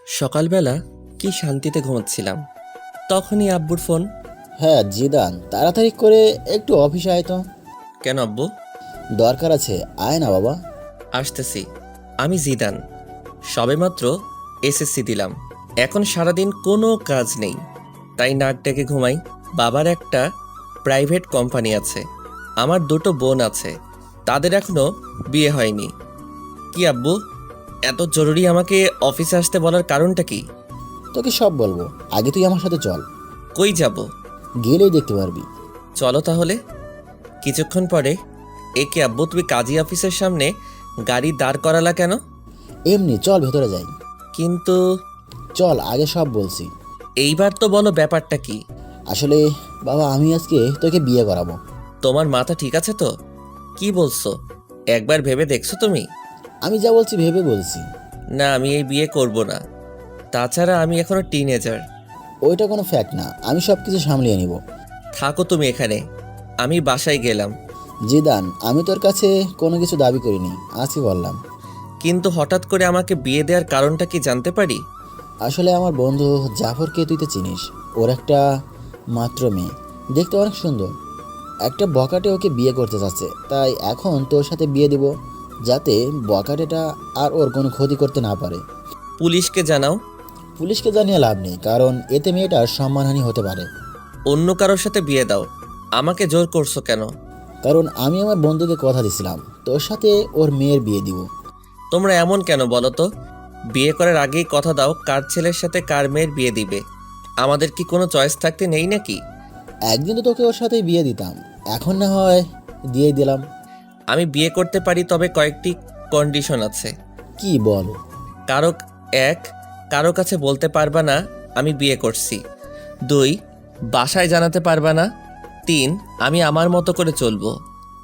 সকালবেলা কি শান্তিতে ঘুমাচ্ছিলাম, তখনই আব্বুর ফোন। হ্যাঁ জিদান, তাড়াতাড়ি করে একটু অফিসে আয় তো। কেন আব্বু? দরকার আছে, আয় না বাবা। আসতেছি। আমি জিদান, সবেমাত্র এসএসসি দিলাম। এখন সারাদিন কোনো কাজ নেই, তাই নাক ডেকে ঘুমাই। বাবার একটা প্রাইভেট কোম্পানি আছে, আমার দুটো বোন আছে, তাদের এখনো বিয়ে হয়নি। কি আব্বু, এত জরুরি আমাকে অফিসে আসতে বলার কারণটা কি? তোকে সব বলবো, আগে তুই আমার সাথে চল। কই যাব? গেলেই দেখতে পারবি। চলো তাহলে। কিছুক্ষণ পরে, একে আব্বু, তুমি কাজী অফিসের সামনে গাড়ি দাঁড় করালা কেন? এমনি চল ভেতরে যাই। কিন্তু চল, আগে সব বলছি। এইবার তো বলো ব্যাপারটা কি? আসলে বাবা, আমি আজকে তোকে বিয়ে করাবো। তোমার মাথা ঠিক আছে তো? কি বলছো? একবার ভেবে দেখছো তুমি? আমি যা বলছি ভেবে বলছি। না, আমি এই বিয়ে করব না। তাছাড়া আমি এখনো টিনেজার। ওইটা কোনো ফ্যাক্ট না, আমি সব কিছু সামলিয়ে নিব। থাকো তুমি এখানে, আমি বাসায় গেলাম। জিদান, আমি তোর কাছে কোনো কিছু দাবি করিনি, আজকে বললাম। কিন্তু হঠাৎ করে আমাকে বিয়ে দেওয়ার কারণটা কি জানতে পারি? আসলে আমার বন্ধু জাফরকে তুই তো চিনিস, ওর একটা মাত্র মেয়ে, দেখতে অনেক সুন্দর। একটা বকাটে ওকে বিয়ে করতে চাচ্ছে, তাই এখন তোর সাথে বিয়ে দিব, যাতে বকাটেটা আর ওর কোনো ক্ষতি করতে না পারে। পুলিশকে জানাও। পুলিশকে জানিয়ে লাভ নেই, কারণ এতে মেয়েটার সম্মানহানি হতে পারে। অন্য কারোর সাথে বিয়ে দাও। আমাকে জোর করছো কেন? কারণ আমি আমার বন্ধুকে কথা দিছিলাম তোর সাথে ওর মেয়ের বিয়ে দিব। তোমরা এমন কেন বলো তো? বিয়ে করার আগেই কথা দাও কার ছেলের সাথে কার মেয়ের বিয়ে দিবে। আমাদের কি কোনো চয়েস থাকতে নেই নাকি? একদিন তো তোকে ওর সাথেই বিয়ে দিতাম, এখন না হয় দিয়ে দিলাম। আমি বিয়ে করতে পারি, তবে কয়েকটি কন্ডিশন আছে। কি বল? কারো এক, কারো কাছে বলতে পারবা না আমি বিয়ে করছি। 2, বাসায় জানাতে পারবা না। 3, আমি আমার মতো করে চলবো।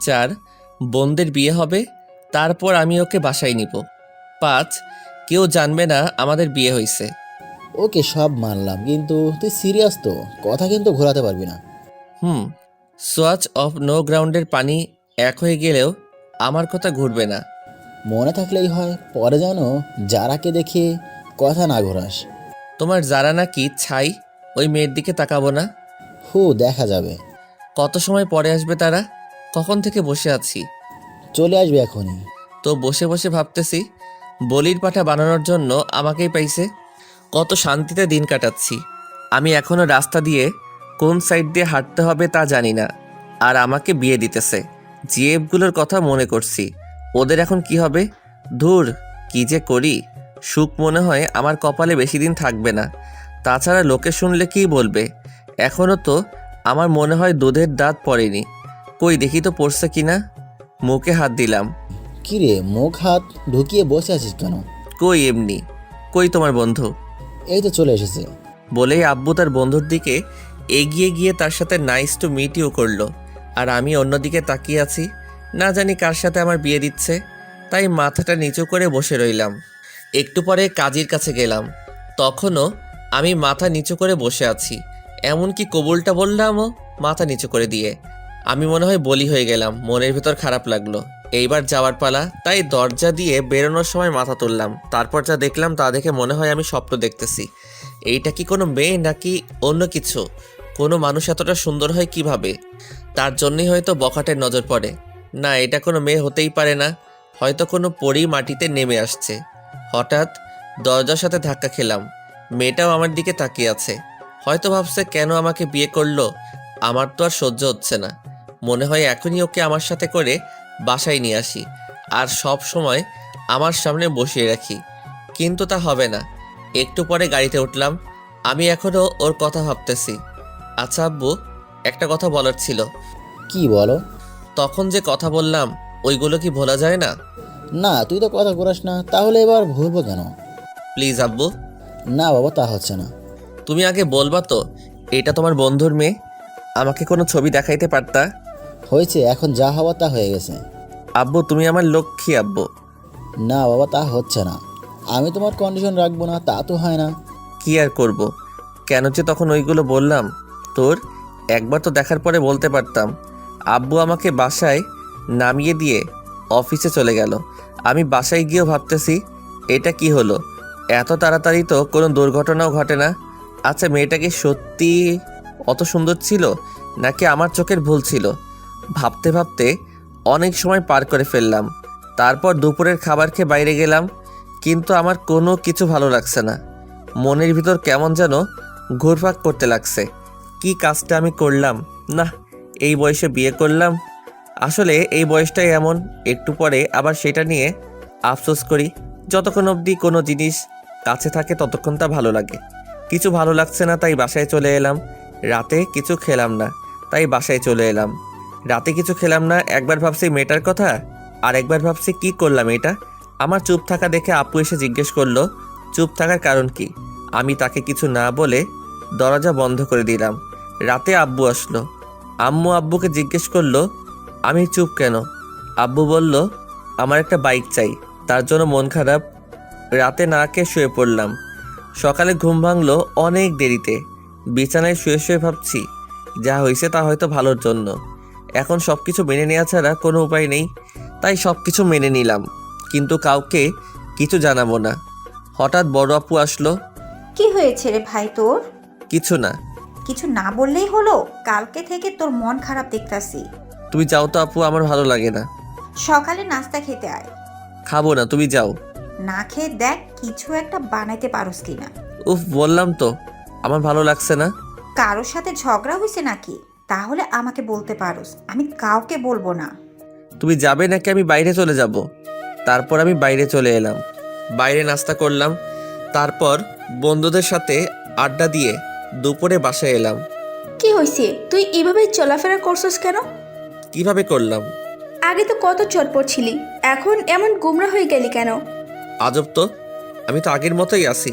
4, বোনদের বিয়ে হবে, তারপর আমি ওকে বাসায় নিব। 5, কেউ জানবে না আমাদের বিয়ে হয়েছে। ওকে সব মানলাম, কিন্তু তুই সিরিয়াস তো? কথা কিন্তু ঘোরাতে পারবি না। সোয়াচ অফ নো গ্রাউন্ডের পানি এক হয়ে গেলেও আমার কথা ঘুরবে না। মনে থাকলেই হয়, পরে যেন যারাকে দেখে কথা না ঘোরাস। তোমার যারা নাকি ছাই, ওই মেয়ের দিকে তাকাবো না। দেখা যাবে। কত সময় পরে আসবে তারা? কখন থেকে বসে আছি। চলে আসবে এখনই। তো বসে বসে ভাবতেছি, বলির পাঠা বানানোর জন্য আমাকেই পাইছে। কত শান্তিতে দিন কাটাচ্ছি। আমি এখনো রাস্তা দিয়ে কোন সাইড দিয়ে হাঁটতে হবে তা জানি না, আর আমাকে বিয়ে দিতেছে। জিএফগুলোর কথা মনে করছি, ওদের এখন কি হবে। ধুর, কি যে করি। সুখ মনে হয় আমার কপালে বেশি দিন থাকবে না। তাছাড়া লোকে শুনলে কী বলবে। এখনও তো আমার মনে হয় দুধের দাঁত পড়েনি। কই দেখি তো পড়ছে কিনা। মুখে হাত দিলাম। কিরে, মুখ হাত ঢুকিয়ে বসে আছিস কেন? কই এমনি। কই তোমার বন্ধু? এই তো চলে এসেছে। বলেই আব্বু তার বন্ধুর দিকে এগিয়ে গিয়ে তার সাথে নাইস টু মিট ইউ করলো। আর আমি অন্যদিকে তাকিয়ে আছি, না জানি কার সাথে আমার বিয়ে দিচ্ছে। তাই মাথাটা নিচু করে বসে রইলাম। একটু পরে কাজীর কাছে গেলাম, তখনও আমি মাথা নিচু করে বসে আছি। এমনকি কবুলটা বললামও মাথা নিচু করে দিয়ে। আমি মনে হয় বলি হয়ে গেলাম, মনের ভেতর খারাপ লাগলো। এইবার যাওয়ার পালা, তাই দরজা দিয়ে বেরোনোর সময় মাথা তুললাম। তারপর যা দেখলাম তা দেখে মনে হয় আমি স্বপ্ন দেখতেছি। এইটা কি কোনো মেয়ে নাকি অন্য কিছু? কোনো মানুষ এতটা সুন্দর হয় কিভাবে? তার জন্যই হয়তো বখাটের নজর পড়ে। না, এটা কোনো মেয়ে হতেই পারে না। হয়তো কোনো পরী মাটিতে নেমে আসছে। হঠাৎ দরজার সাথে ধাক্কা খেলাম। মেয়েটাও আমার দিকে তাকিয়ে আছে। হয়তো ভাবছে কেন আমাকে বিয়ে করলো। আমার তো আর সহ্য হচ্ছে না। মনে হয় এখনই ওকে আমার সাথে করে বাসায় নিয়ে আসি, আর সব সময় আমার সামনে বসিয়ে রাখি। কিন্তু তা হবে না। একটু পরে গাড়িতে উঠলাম। আমি এখনও ওর কথা ভাবতেছি। আচ্ছা আব্বু, একটা কথা বলার ছিল। কি বলো? তখন যে কথা বললাম, ওইগুলো কি ভোলা যায় না? না, তুই তো কথা ঘোরাস না, তাহলে এবার ভুলবো কেন? প্লিজ আব্বু। না বাবা, তা হচ্ছে না। তুমি আগে বলবা তো, এটা তোমার বন্ধুর মেয়ে? আমাকে কোনো ছবি দেখাইতে পারতা। হয়েছে, এখন যা হওয়া তা হয়ে গেছে। আব্বু, তুমি আমার লক্ষ্মী আব্বু। না বাবা, তা হচ্ছে না। আমি তোমার কন্ডিশন রাখবো না তা তো হয় না। কি আর করব। কেন যে তখন ওইগুলো বললাম। তোর একবার তো দেখার পরে বলতে পারতাম। আব্বু আমাকে বাসায় নামিয়ে দিয়ে অফিসে চলে গেল। আমি বাসায় গিয়েও ভাবতেছি এটা কি হলো। এত তাড়াতাড়ি তো কোনো দুর্ঘটনাও ঘটে না। আচ্ছা, মেয়েটা কি সত্যি অত সুন্দর ছিল নাকি আমার চোখের ভুল ছিল? ভাবতে ভাবতে অনেক সময় পার করে ফেললাম। তারপর দুপুরের খাবার খেয়ে বাইরে গেলাম, কিন্তু আমার কোনো কিছু ভালো লাগছে না। মনের ভিতর কেমন যেন ঘুরপাক করতে লাগছে। কি কাজটা আমি করলাম? না, এই বয়সে বিয়ে করলাম। আসলে এই বয়সটাই এমন, একটু পরে আবার সেটা নিয়ে আফসোস করি। যতক্ষণ অবধি কোনো জিনিস কাছে থাকে ততক্ষণ তা ভালো লাগে। কিছু ভালো লাগছে না, তাই বাসায় চলে এলাম। রাতে কিছু খেলাম না, তাই বাসায় চলে এলাম। রাতে কিছু খেলাম না, একবার ভাবছি মেয়েটার কথা, আর একবার ভাবছি কি করলাম এটা। আমার চুপ থাকা দেখে আপু এসে জিজ্ঞেস করলো চুপ থাকার কারণ কি। আমি তাকে কিছু না বলে দরজা বন্ধ করে দিলাম। রাতে আব্বু আসলো। আম্মু আব্বুকে জিজ্ঞেস করলো আমি চুপ কেন। আব্বু বলল আমার একটা বাইক চাই, তার জন্য মন খারাপ। রাতে না খেয়ে শুয়ে পড়লাম। সকালে ঘুম ভাঙলো অনেক দেরিতে। বিছানায় শুয়ে শুয়ে ভাবছি যা হয়েছে তা হয়তো ভালোর জন্য। এখন সব কিছু মেনে নেওয়া ছাড়া কোনো উপায় নেই, তাই সব কিছু মেনে নিলাম, কিন্তু কাউকে কিছু জানাবো না। হঠাৎ বড় আপু আসলো। কি হয়েছে রে ভাই তোর? কিছু না। কিছু না বললেই হলো? কালকে থেকে তোর মন খারাপ দেখতাছি। তুমি যাও তো আপু, আমার ভালো লাগে না। সকালে নাস্তা খেতে আয়। খাবো না, তুমি যাও। না খেয়ে দেখ কিছু একটা বানাইতে পারোস কিনা। উফ, বললাম তো আমার ভালো লাগছে না। কারোর সাথে ঝগড়া হয়েছে নাকি? তাহলে আমাকে বলতে পারোস, আমি কাউকে বলবো না। তুমি যাবে নাকি আমি বাইরে চলে যাব? তারপর আমি বাইরে চলে এলাম। বাইরে নাস্তা করলাম, তারপর বন্ধুদের সাথে আড্ডা দিয়ে দুপুরে বাসায় এলাম। কি হয়েছে? তুই এভাবে চলাফেরা করছস কেন? কিভাবে করলাম? আগে তো কত চটপট ছিলি, এখন এমন গুমরা হয়ে গেলি কেন? আজব তো, আমি তো আগের মতোই আছি।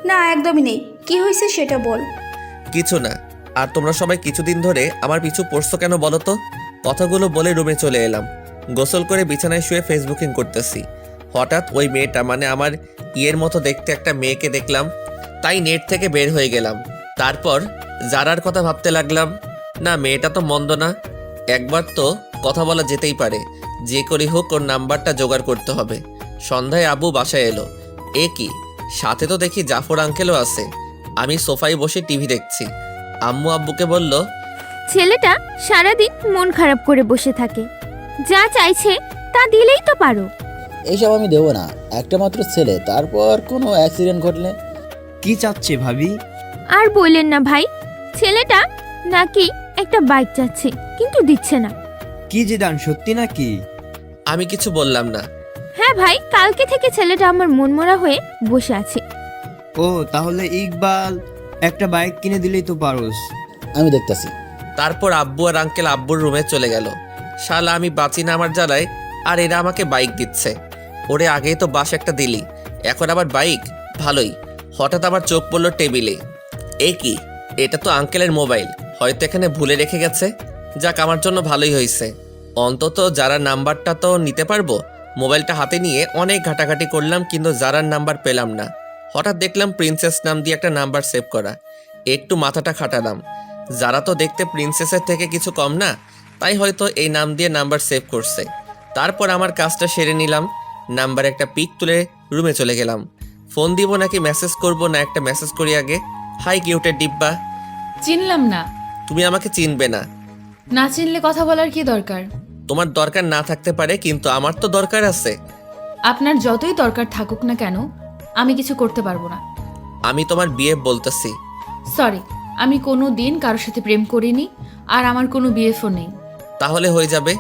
না, একদমই নেই। কি হয়েছে সেটা বল। কিছু না। আর তোমরা সবাই কিছুদিন ধরে আমার পিছু পড়ছো কেন বলো তো? কথাগুলো বলে রুমে চলে এলাম। গোসল করে বিছানায় শুয়ে ফেসবুকিং করতেছি। হঠাৎ ওই মেয়েটা, মানে আমার ইয়ের মতো দেখতে একটা মেয়েকে দেখলাম, তাই নেট থেকে বের হয়ে গেলাম। তারপর জারার কথা ভাবতে লাগলাম। না, মেয়েটা তো মন্দ না, একবার তো কথা বলা যেতেই পারে। যে করি হোক ওর নাম্বারটা জোগাড় করতে হবে। সন্ধ্যায় আব্বু বাসায় এলো। এ কি, সাথে তো দেখি জাফর আঙ্কেলও আছে। আমি সোফায় বসে টিভি দেখছি। আম্মু আব্বুকে বলল ছেলেটা সারাদিন মন খারাপ করে বসে থাকে, যা চাইছে তা দিলেই তো পারো। এইসব আমি দেবো না, একটা মাত্র ছেলে, তারপর কোনো অ্যাক্সিডেন্ট ঘটলে। কি চাচ্ছে ভাবি? আর বললেন না ভাই, ছেলেটা নাকি একটা বাইক চাচ্ছে কিন্তু দিচ্ছে না। কি জিদান, সত্যি নাকি? আমি কিছু বললাম না। হ্যাঁ ভাই, কালকে থেকে ছেলেটা আমার মনমরা হয়ে বসে আছে। ও, তাহলে ইকবাল একটা বাইক কিনে দিলেই তো পারোস। আমি দেখতাছি। তারপর আব্বু আর আঙ্কেল আব্বুর রুমে চলে গেল। শালা আমি বাঁচি না আমার জ্বালায়, আর এরা আমাকে বাইক দিচ্ছে। ওরে আগেই তো বাস একটা দিলি, এখন আবার বাইক? ভালোই। হঠাৎ আবার চোখ পড়লো টেবিলে। এ কি, এটা তো আঙ্কেলের মোবাইল, হয়তো এখানে ভুলে রেখে গেছে। যাক, আমার জন্য ভালোই হয়েছে, অন্তত যারার নাম্বারটা তো নিতে পারবো। মোবাইলটা হাতে নিয়ে অনেক ঘাটাঘাটি করলাম, কিন্তু যারার নাম্বার পেলাম না। হঠাৎ দেখলাম প্রিন্সেস নাম দিয়ে একটা নাম্বার সেভ করা। একটু মাথাটা খাটালাম, যারা তো দেখতে প্রিন্সেসের থেকে কিছু কম না, তাই হয়তো এই নাম দিয়ে নাম্বার সেভ করছে। তারপর আমার কাজটা সেরে নিলাম, নাম্বার একটা পিক তুলে রুমে চলে গেলাম। ফোন দিব নাকি মেসেজ করব, না একটা মেসেজ করি আগে। হাই কিউটের ডিব্বা। চিনলাম না। তুমি আমাকে চিনবে না। না চিনলে কথা বলার কি দরকার? তোমার দরকার না থাকতে পারে, কিন্তু আমার তো দরকার আছে। আপনার যতই দরকার থাকুক না কেন, আমি কিছু করতে পারবো না। আমি তোমার বিয়ে বলতেছি। সরি, আমি কোনো দিন কারোর সাথে প্রেম করিনি, আর আমার কোনো বিএফও নেই। তাহলে হয়ে যাবে?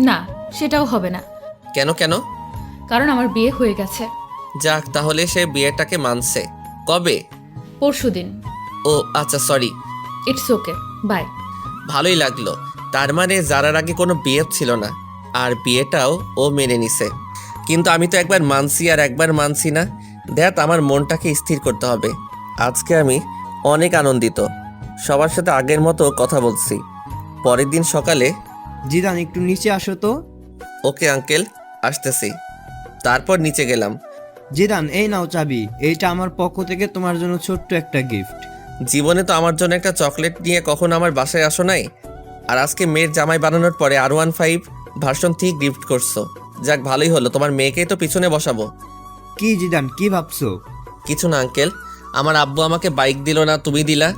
না, সেটাও হবে না। কেন কেন? কারণ আমার বিয়ে হয়ে গেছে। যাক, তাহলে সে বিয়েটাকে মানছে। কবে? পরশুদিন। ও আচ্ছা, সরি। It's okay, by. ভালোই লাগলো। তার মানে যারার আগে কোনো বিয়ে ছিল না, আর বিয়েটাও ও মেনে নিছে। কিন্তু আমি তো একবার মানছি আর একবার মানছি না। দেখ, আমার মনটাকে স্থির করতে হবে। আজকে আমি অনেক আনন্দিত, সবার সাথে আগের মতো কথা বলছি। পরের দিন সকালে। জিদান, একটু নিচে আসো তো। ওকে আঙ্কেল, আসতেছি। তারপর নিচে গেলাম। জিদান, এই নাও চাবি, এইটা আমার পক্ষ থেকে তোমার জন্য ছোট্ট একটা গিফট। জীবনে তো আমার জন্য একটা চকলেট নিয়ে কখনো আমার বাসায় আসো নাই, আর আজকে মেয়ের জামাই বানানোর পরে R15 ভার্সন 3 গিফট করছো। যাক, ভালোই হলো, তোমার মেয়েকেই তো পিছনে বসাবো। কি জিদান, কি ভাবছো? কিছু না আঙ্কেল, আমার আব্বু আমাকে বাইক দিল না, তুমি দিলা।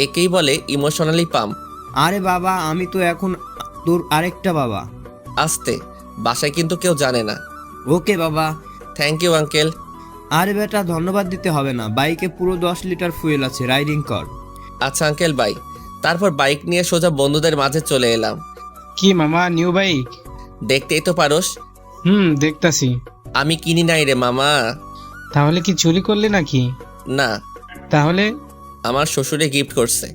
একেই বলে ইমোশনালি পাম্প। আরে বাবা, আমি তো এখন তোর আরেকটা বাবা। আসতে, বাসায় কিন্তু কেউ জানে না। ওকে বাবা। Thank you uncle. আরে বেটা, ধন্যবাদ দিতে হবে না, বাইকে পুরো 10 লিটার ফুয়েল আছে, রাইডিং কর। আচ্ছা আঙ্কেল, বাই। তারপর বাইক নিয়ে সোজা বন্ধুদের মাঝে চলে এলাম। কি মামা, নিউ বাইক? দেখতেই তো পারোস, দেখতাছি। আমি কিনি নাই রে মামা। তাহলে কি চুরি করলি নাকি? না, তাহলে আমার শ্বশুরে গিফট করছে।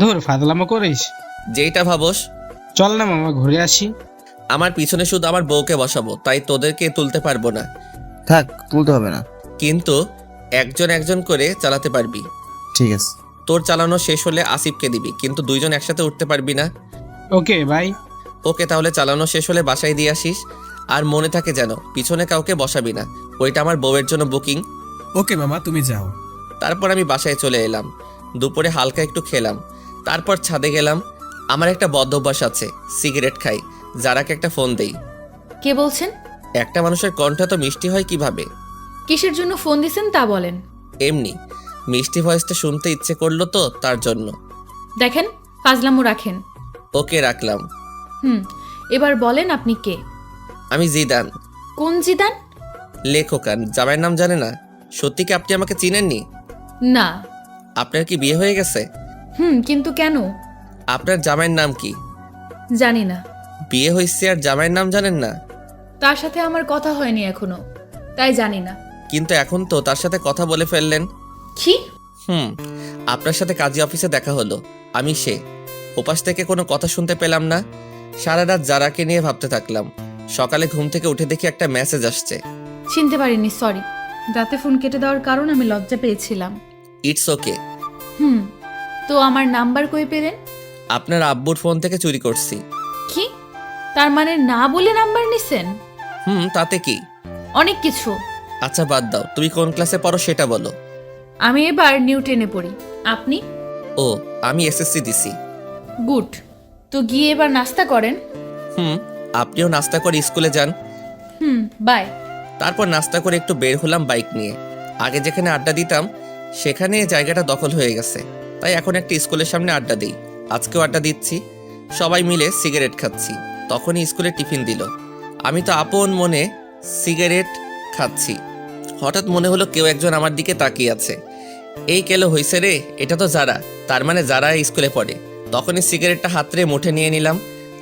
ধর, ফাজলামো করিস। যেইটা ভাবোস। চল না মামা, ঘুরে আসি। আমার পিছনে শুধু আমার বউকে বসাবো, তাই তোদেরকে তুলতে পারবো না। থাক, তুলতে হবে না। কিন্তু একজন একজন করে চালাতে পারবি। ঠিক আছে। তোর চালানো শেষ হলে আসিফকে দিবি, কিন্তু দুইজন একসাথে উঠতে পারবি না। Okay bye. ওকে, তাহলে চালানো শেষ হলে বাসায় দিয়ে আসিস। আর মনে থাকে যেন পিছনে কাউকে বসাবি না, ওইটা আমার বউয়ের জন্য বুকিং। ওকে মামা, তুমি যাও। তারপর আমি বাসায় চলে এলাম। দুপুরে হালকা একটু খেলাম, তারপর ছাদে গেলাম। আমার একটা বদ অভ্যাস আছে, সিগারেট খাই। যারাকে একটা ফোন দেই। কে বলছেন? একটা মানুষের কণ্ঠ তো মিষ্টি হয় কিভাবে? কিসের জন্য ফোন দিছেন তা বলেন। এমনি মিষ্টি ভয়েসটা শুনতে ইচ্ছে করলো তো, তার জন্য। দেখেন, ফাজলামো রাখেন। ওকে, রাখলাম। এবার বলেন আপনি কে? আমি জিদান। কোন জিদান? লেখকান, জামাইয়ের নাম জানে না? সত্যি কি আপনি আমাকে চিনেননি? না। আপনার কি বিয়ে হয়ে গেছে? কিন্তু কেন? আপনার জামাইয়ের নাম কি? জানি না। বিয়ে হয়েছে আর জামাইয়ের নাম জানেন না? তার সাথে আমার কথা হয়নি এখনো, তাই জানি না। কিন্তু এখন তো তার সাথে কথা বলে ফেললেন। কি? আপনার সাথে কাজী অফিসে দেখা হলো, আমি সে। ওপাশ থেকে কোনো কথা শুনতে পেলাম না। সারা রাত যারাকে নিয়ে ভাবতে থাকলাম। সকালে ঘুম থেকে উঠে দেখি একটা মেসেজ আসছে। চিনতে পারিনি, সরি। রাতে ফোন কেটে দেওয়ার কারণ আমি লজ্জা পেয়েছিলাম। It's okay. তো আমার নাম্বার কই পেলেন? আপনার আব্বুর ফোন থেকে চুরি করছি। কি? তার মানে না বলে নাম্বার নিছেন? তাতে কি? অনেক কিছু। আচ্ছা বাদ দাও, তুমি কোন ক্লাসে পড়ো সেটা বলো। আমি এবার নিউ 10-এ পড়ি। আপনি? ও, আমি এসএসসি দিছি। গুড। তো গিয়ে এবার নাস্তা করেন। আপনিও নাস্তা করে স্কুলে যান। বাই। তারপর নাস্তা করে একটু বের হলাম বাইক নিয়ে। আগে যেখানে আড্ডা দিতাম সেখানে জায়গাটা দখল হয়ে গেছে, তাই এখন একটা স্কুলের সামনে আড্ডা দিই। আজকেও আড্ডা দিচ্ছি, সবাই মিলে সিগারেট খাচ্ছি। তখনই স্কুলে টিফিন দিল। আমি তো আপন মনে সিগারেট খাচ্ছি। হঠাৎ মনে হলো কেউ একজন আমার দিকে তাকিয়ে আছে। এই কেলো হইছে রে, এটা তো যারা, তার মানে যারা স্কুলে পড়ে। তখনই সিগারেটটা হাতরে মুঠে নিয়ে নিলাম।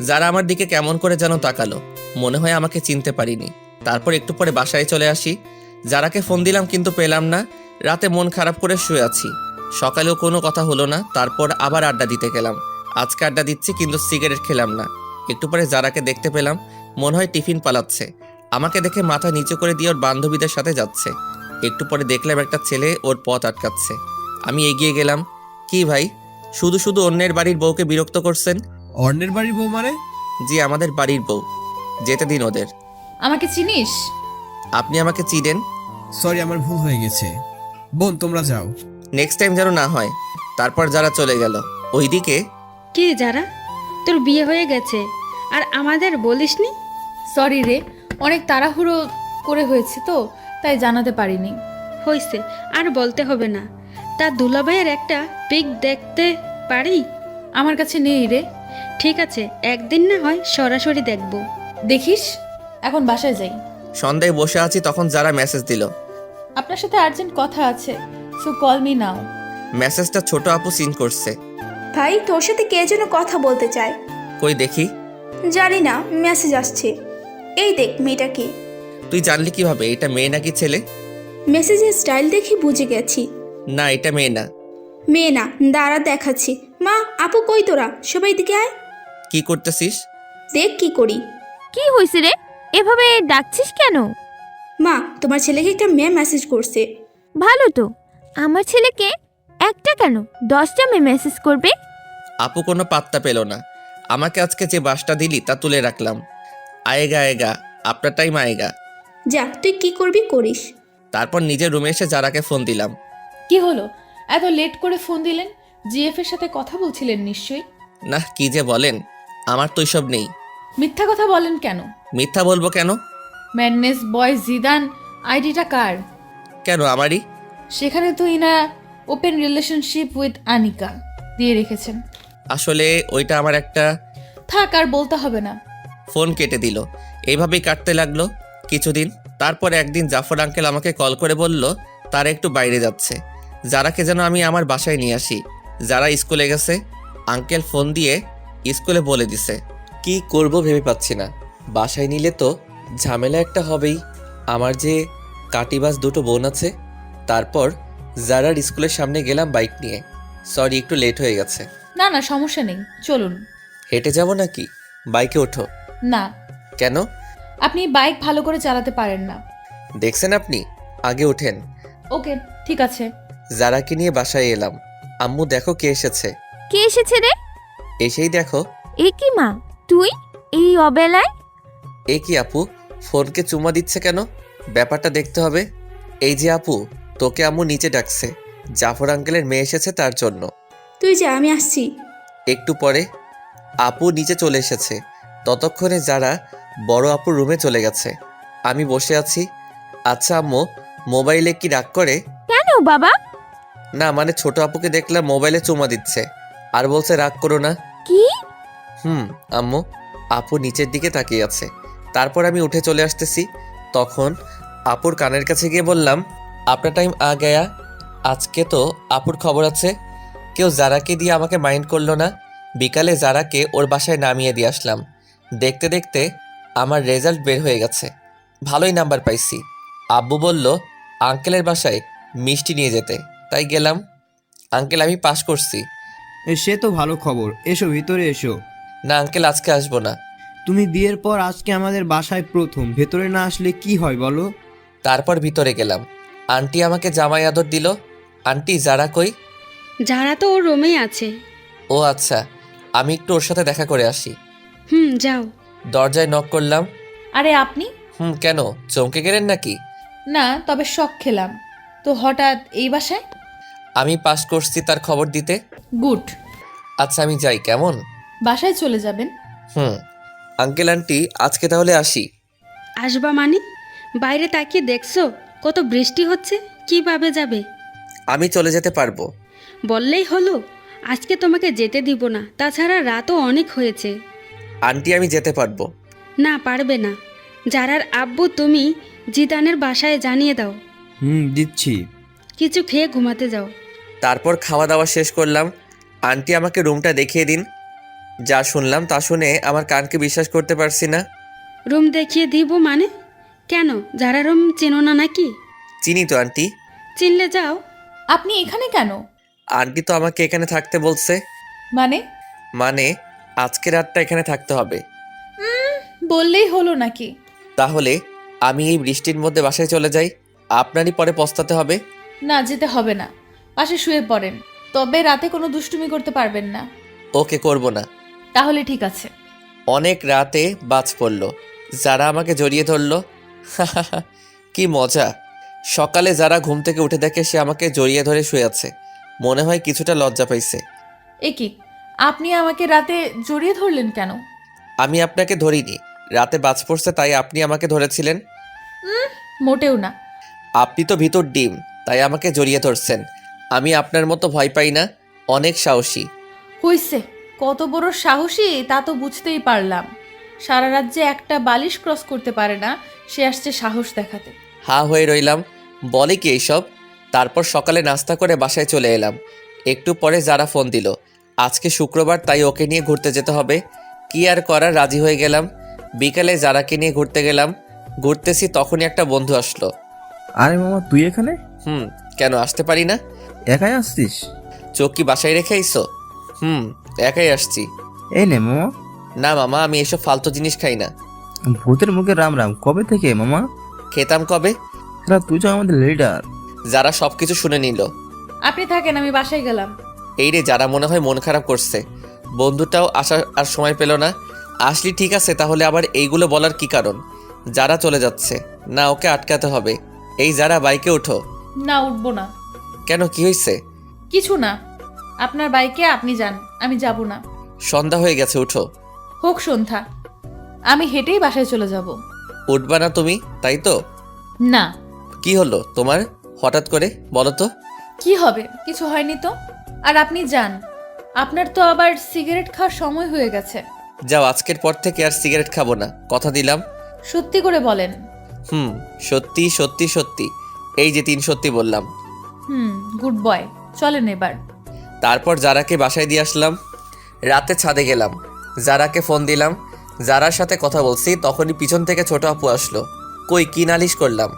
যারা আমার দিকে কেমন করে যেন তাকালো, মনে হয় আমাকে চিনতে পারিনি। তারপর একটু পরে বাসায় চলে আসি। যারাকে ফোন দিলাম কিন্তু পেলাম না। রাতে মন খারাপ করে শুয়ে আছি। সকালেও কোনো কথা হলো না। তারপর আবার আড্ডা দিতে গেলাম। আজকে আড্ডা দিচ্ছি কিন্তু সিগারেট খেলাম না। একটু পরে যারাকে দেখতে পেলাম, মনে হয় টিফিন পালাচ্ছে। আমাকে দেখে মাথা নিচু করে দিয়ে ওর বান্ধবীদের সাথে যাচ্ছে। একটু পরে দেখলাম একটা ছেলে ওর পথ আটকাচ্ছে। আমি এগিয়ে গেলাম। কি ভাই, শুধু শুধু অন্যের বাড়ির বউকে বিরক্ত করছেন? অন্যের বাড়ির বউ মানে? জি, আমাদের বাড়ির বউ। যেতে দিন ওদের। আমাকে চিনিস? আপনি আমাকে চিনেন? সরি, আমার ভুল হয়ে গেছে। বোন, তোমরা যাও। নেক্সট টাইম যেন না হয়। তারপর যারা চলে গেল। ওইদিকে কি যারা, তোর বিয়ে হয়ে গেছে আর আমাদের বলিসনি? সরি রে, অনেক তাড়াহুড়ো করে হয়েছে তো, তাই জানাতে পারিনি। হয়েছে, আর বলতে হবে না। তা দুলাভাইয়ের একটা পিক দেখতে পারি? আমার কাছে নেই রে। ঠিক আছে, একদিন না হয় সরাসরি দেখব। দেখিস। এখন বাসায় যাই। সন্ধ্যায় বসে আছি, তখন যারা মেসেজ দিল। আপনার সাথে আর্জেন্ট কথা আছে, সো কল মি নাও। মেসেজটা ছোট আপু সিন করছে। ভাই, তোর সাথে কে যেন কথা বলতে চায়। কই দেখি। জানি না, মেসেজ আসছে। এই দেখ, মেয়েটা কে? তুই জানলি কিভাবে এটা মেয়ে নাকি ছেলে? মেসেজের স্টাইল দেখে বুঝে গেছি। না, এটা মেয়ে না। মেয়ে না, দাঁড়া দেখাচ্ছি। মা, আপু কই তোরা? সবাই দিকে আয়। কি করতেছিস? দেখ কি করি। কি হয়েছে রে, এভাবে ডাকছিস কেন? মা, তোমার ছেলেকে একটা মেয়ে মেসেজ করছে। ভালো তো, আমার ছেলেকে একটা কেন 10টা মেয়ে মেসেজ করবে। আপু কোনো পাত্তা পেল না। আমাকে আজকে যে বাসটা দিলি তা তুলে রাখলাম। আয়েগা আয়েগা, আপনার টাইম আয়েগা। যা, তুই কি করবি করিস। তারপর নিজের রুমে এসে যারাকে ফোন দিলাম। কি হলো, এত লেট করে ফোন দিলেন? জিএফ এর সাথে কথা বলছিলেন নিশ্চয়ই। না, কি যে বলেন, আমার তো সব নেই। মিথ্যা কথা বলেন কেন? মিথ্যা বলবো কেন? ম্যাডনেস বয় জিদান আইডিটা কার? কেন আমারই? সেখানে তো ইনা ওপেন রিলেশনশিপ উইথ আনিকা দিয়ে রেখেছেন। আসলে ওইটা আমার একটা। থাক, আর বলতে হবে না। ফোন কেটে দিল। এইভাবেই কাটতে লাগলো কিছুদিন। তারপর একদিন জাফর আঙ্কেল আমাকে কল করে বলল তারা একটু বাইরে যাচ্ছে, যারাকে যেন আমি আমার বাসায় নিয়ে আসি। যারা স্কুলে গেছে। আঙ্কেল ফোন দিয়ে স্কুলে বলে দিছে। কি করব ভেবে পাচ্ছি না। বাসায় নিলে তো ঝামেলা একটা হবেই। আমার যে কাটিবাস দুটো বোন আছে। তারপর যারার স্কুলের সামনে গেলাম বাইক নিয়ে। সরি, একটু লেট হয়ে গেছে। না না, সমস্যা নেই, চলুন। হেঁটে যাব নাকি? বাইকে ওঠো। না, কেন? আপনি বাইক ভালো করে চালাতে পারেন না। দেখছেন আপনি, আগে ওঠেন। ওকে, ঠিক আছে। যারাকে নিয়ে বাসায় এলাম। আম্মু দেখো কে এসেছে। কে এসেছে রে? এসেই দেখো। এ কি মা, তুই এই অবেলায়? এ কি আপু, ফোনকে চুমা দিচ্ছে কেন? ব্যাপারটা দেখতে হবে। এই যে আপু, তোকে আম্মু নিচে ডাকছে। জাফর আঙ্কেলের মেয়ে এসেছে তার জন্য। তুই যা, আমি আসছি। একটু পরে আপু নিচে চলে এসেছে। ততক্ষণে যারা বড় আপুর রুমে চলে গেছে। আমি বসে আছি। আচ্ছা আম্মু, মোবাইলে কি রাগ করে? কেন বাবা? না মানে ছোট আপুকে দেখলাম মোবাইলে চুমা দিচ্ছে আর বলছে রাগ করো না। কি? আম্মু। আপু নিচের দিকে তাকিয়ে আছে। তারপর আমি উঠে চলে আসতেছি। তখন আপুর কানের কাছে গিয়ে বললাম, আপনার টাইম আ গয়া। আজকে তো আপুর খবর আছে। কেউ জারাকে দিয়ে আমাকে মাইন্ড করলো না। বিকালে জারাকে ওর বাসায় নামিয়ে দিয়ে আসলাম। দেখতে দেখতে আমার রেজাল্ট বের হয়ে গেছে। ভালোই নাম্বার পাইছি। আব্বু বলল আঙ্কেলের বাসায় মিষ্টি নিয়ে যেতে, তাই গেলাম। আঙ্কেল, আমি পাশ করছি। সে তো ভালো খবর, এসো ভিতরে এসো। না আঙ্কেল, আজকে আসবো না। তুমি বিয়ের পর আজকে আমাদের বাসায় প্রথম, ভেতরে না আসলে কি হয় বলো? তারপর ভিতরে গেলাম। আন্টি আমাকে জামাই আদর দিল। আন্টি যারা কই? যারা তো ওর রুমেই আছে। ও আচ্ছা, আমি একটু ওর সাথে দেখা করে আসি। যাও। দরজায় নক করলাম। আরে আপনি? কেন চমকে গেলেন নাকি? না, তবে শখ খেলাম তো হঠাৎ এই বাসায়। আমি পাস করছি তার খবর দিতে। গুড। আচ্ছা আমি যাই, কেমন? বাসায় চলে যাবেন? আঙ্কেল আন্টি, আজকে তাহলে আসি। আসবা মানে? বাইরে তাকিয়ে দেখছো কত বৃষ্টি হচ্ছে, কিভাবে যাবে? আমি চলে যেতে পারবো। বললেই হলো। আজকে তোমাকে যেতে দিব না, তাছাড়া রাতও অনেক হয়েছে। আন্টি আমি যেতে পারবো। না, পারবে না। যারার আব্বু তুমি জিদানের বাসায় জানিয়ে দাও। দিচ্ছি। কিছু খেয়ে ঘুমাতে যাও। তারপর খাওয়া দাওয়া শেষ করলাম। আন্টি আমাকে রুমটা দেখিয়ে দিন। যা শুনলাম তা শুনে আমার কানকে বিশ্বাস করতে পারছি না। রুম দেখিয়ে দিব মানে? কেন, যারা রুম চেনো না নাকি? চিনি তো আন্টি। চিনলে যাও। আপনি এখানে কেন? আন্টি তো আমাকে এখানে থাকতে বলছে। মানে আজকে রাতটা এখানে থাকতে হবে। বললেই হলো নাকি? তাহলে আমি এই বৃষ্টির মধ্যে বাসায় চলে যাই, আপনারই পরে পস্তাতে হবে। না, যেতে হবে না, পাশে শুয়ে পড়েন। তবে রাতে কোনো দুষ্টুমি করতে পারবেন না। ওকে, করব না। তাহলে ঠিক আছে। অনেক রাতে বাজ পড়ল। যারা আমাকে জড়িয়ে ধরলো। কি মজা। সকালে যারা ঘুম থেকে উঠে দেখে সে আমাকে জড়িয়ে ধরে শুয়ে আছে। মনে হয় কিছুটা লজ্জা পাইছে। এ কি, আপনি আমাকে রাতে জড়িয়ে ধরলেন কেন? আমি আপনাকে ধরিনি, রাতে বাজ পড়ছে তাই আপনি আমাকে ধরেছিলেন। মোটেও না। আপনি তো ভিতর ডিম, তাই আমাকে জড়িয়ে ধরছেন। আমি আপনার মতো ভয় পাই না, অনেক সাহসী। হইছে, কত বড় সাহসী তা তো বুঝতেই পারলাম। সারা রাত যে একটা বালিশ ক্রস করতে পারে না, সে আসছে সাহস দেখাতে। হা হয়ে রইলাম, বলে কি এইসব। তারপর সকালে নাস্তা করে বাসায় চলে এলাম। একটু পরে যারা ফোন দিল, আজকে শুক্রবার তাই ওকে নিয়ে ঘুরতে যেতে হবে। কি আর করার, রাজি হয়ে গেলাম। বিকালে যারাকে নিয়ে ঘুরতে গেলাম। ঘুরতেছি তখনই একটা বন্ধু আসলো। আরে মামা, তুই এখানে? কেন আসতে পারি না? একাই আসছিস? চোখ কি বাসায় রেখে আইসো? একাই আসছি। এই নে মামা। না মামা, আমি এসব ফালতু জিনিস খাই না। ভূতের মুখে রাম রাম, কবে থেকে মামা? খেতাম কবে। তুই তো আমাদের লিডার। যারা সবকিছু শুনে নিল। আপনি থাকেন, আমি বাসায় গেলাম। এই রে, যারা মনে হয় মন খারাপ করছে। বন্ধুটাও আসার আর সময় পেল না। আসলি ঠিক আছে, তাহলে আবার এইগুলো বলার কি কারণ? যারা চলে যাচ্ছে না, ওকে আটকাতে হবে। এই যারা, বাইকে ওঠো। না, উঠবো না। কেন, কি হয়েছে? কিছু না, আপনার বাইকে আপনি যান, আমি যাব না। সন্ধ্যা হয়ে গেছে, উঠো। হোক সন্ধ্যা, আমি হেঁটেই বাসায় চলে যাব। উঠবা না তুমি, তাই তো? না। কি হলো তোমার, হঠাৎ করে বলো তো? কি হবে? কিছু হয়নি তো। আর আপনি যান, আপনার তো আবার সিগারেট খাওয়ার সময় হয়ে গেছে। যাও, আজকের পর থেকে আর সিগারেট খাবো না, কথা দিলাম। সত্যি করে বলেন। সত্যি সত্যি সত্যি, এই যে 3 সত্যি বললাম। গুড বয়, চলেন এবার। তারপর জারাকে বাসায় দিয়ে আসলাম। রাতে ছাদে গেলাম, জারাকে ফোন দিলাম। জারার সাথে কথা বলছি, তখনই পিছন থেকে ছোট আপু আসলো। কই, কি নালিশ করলাম?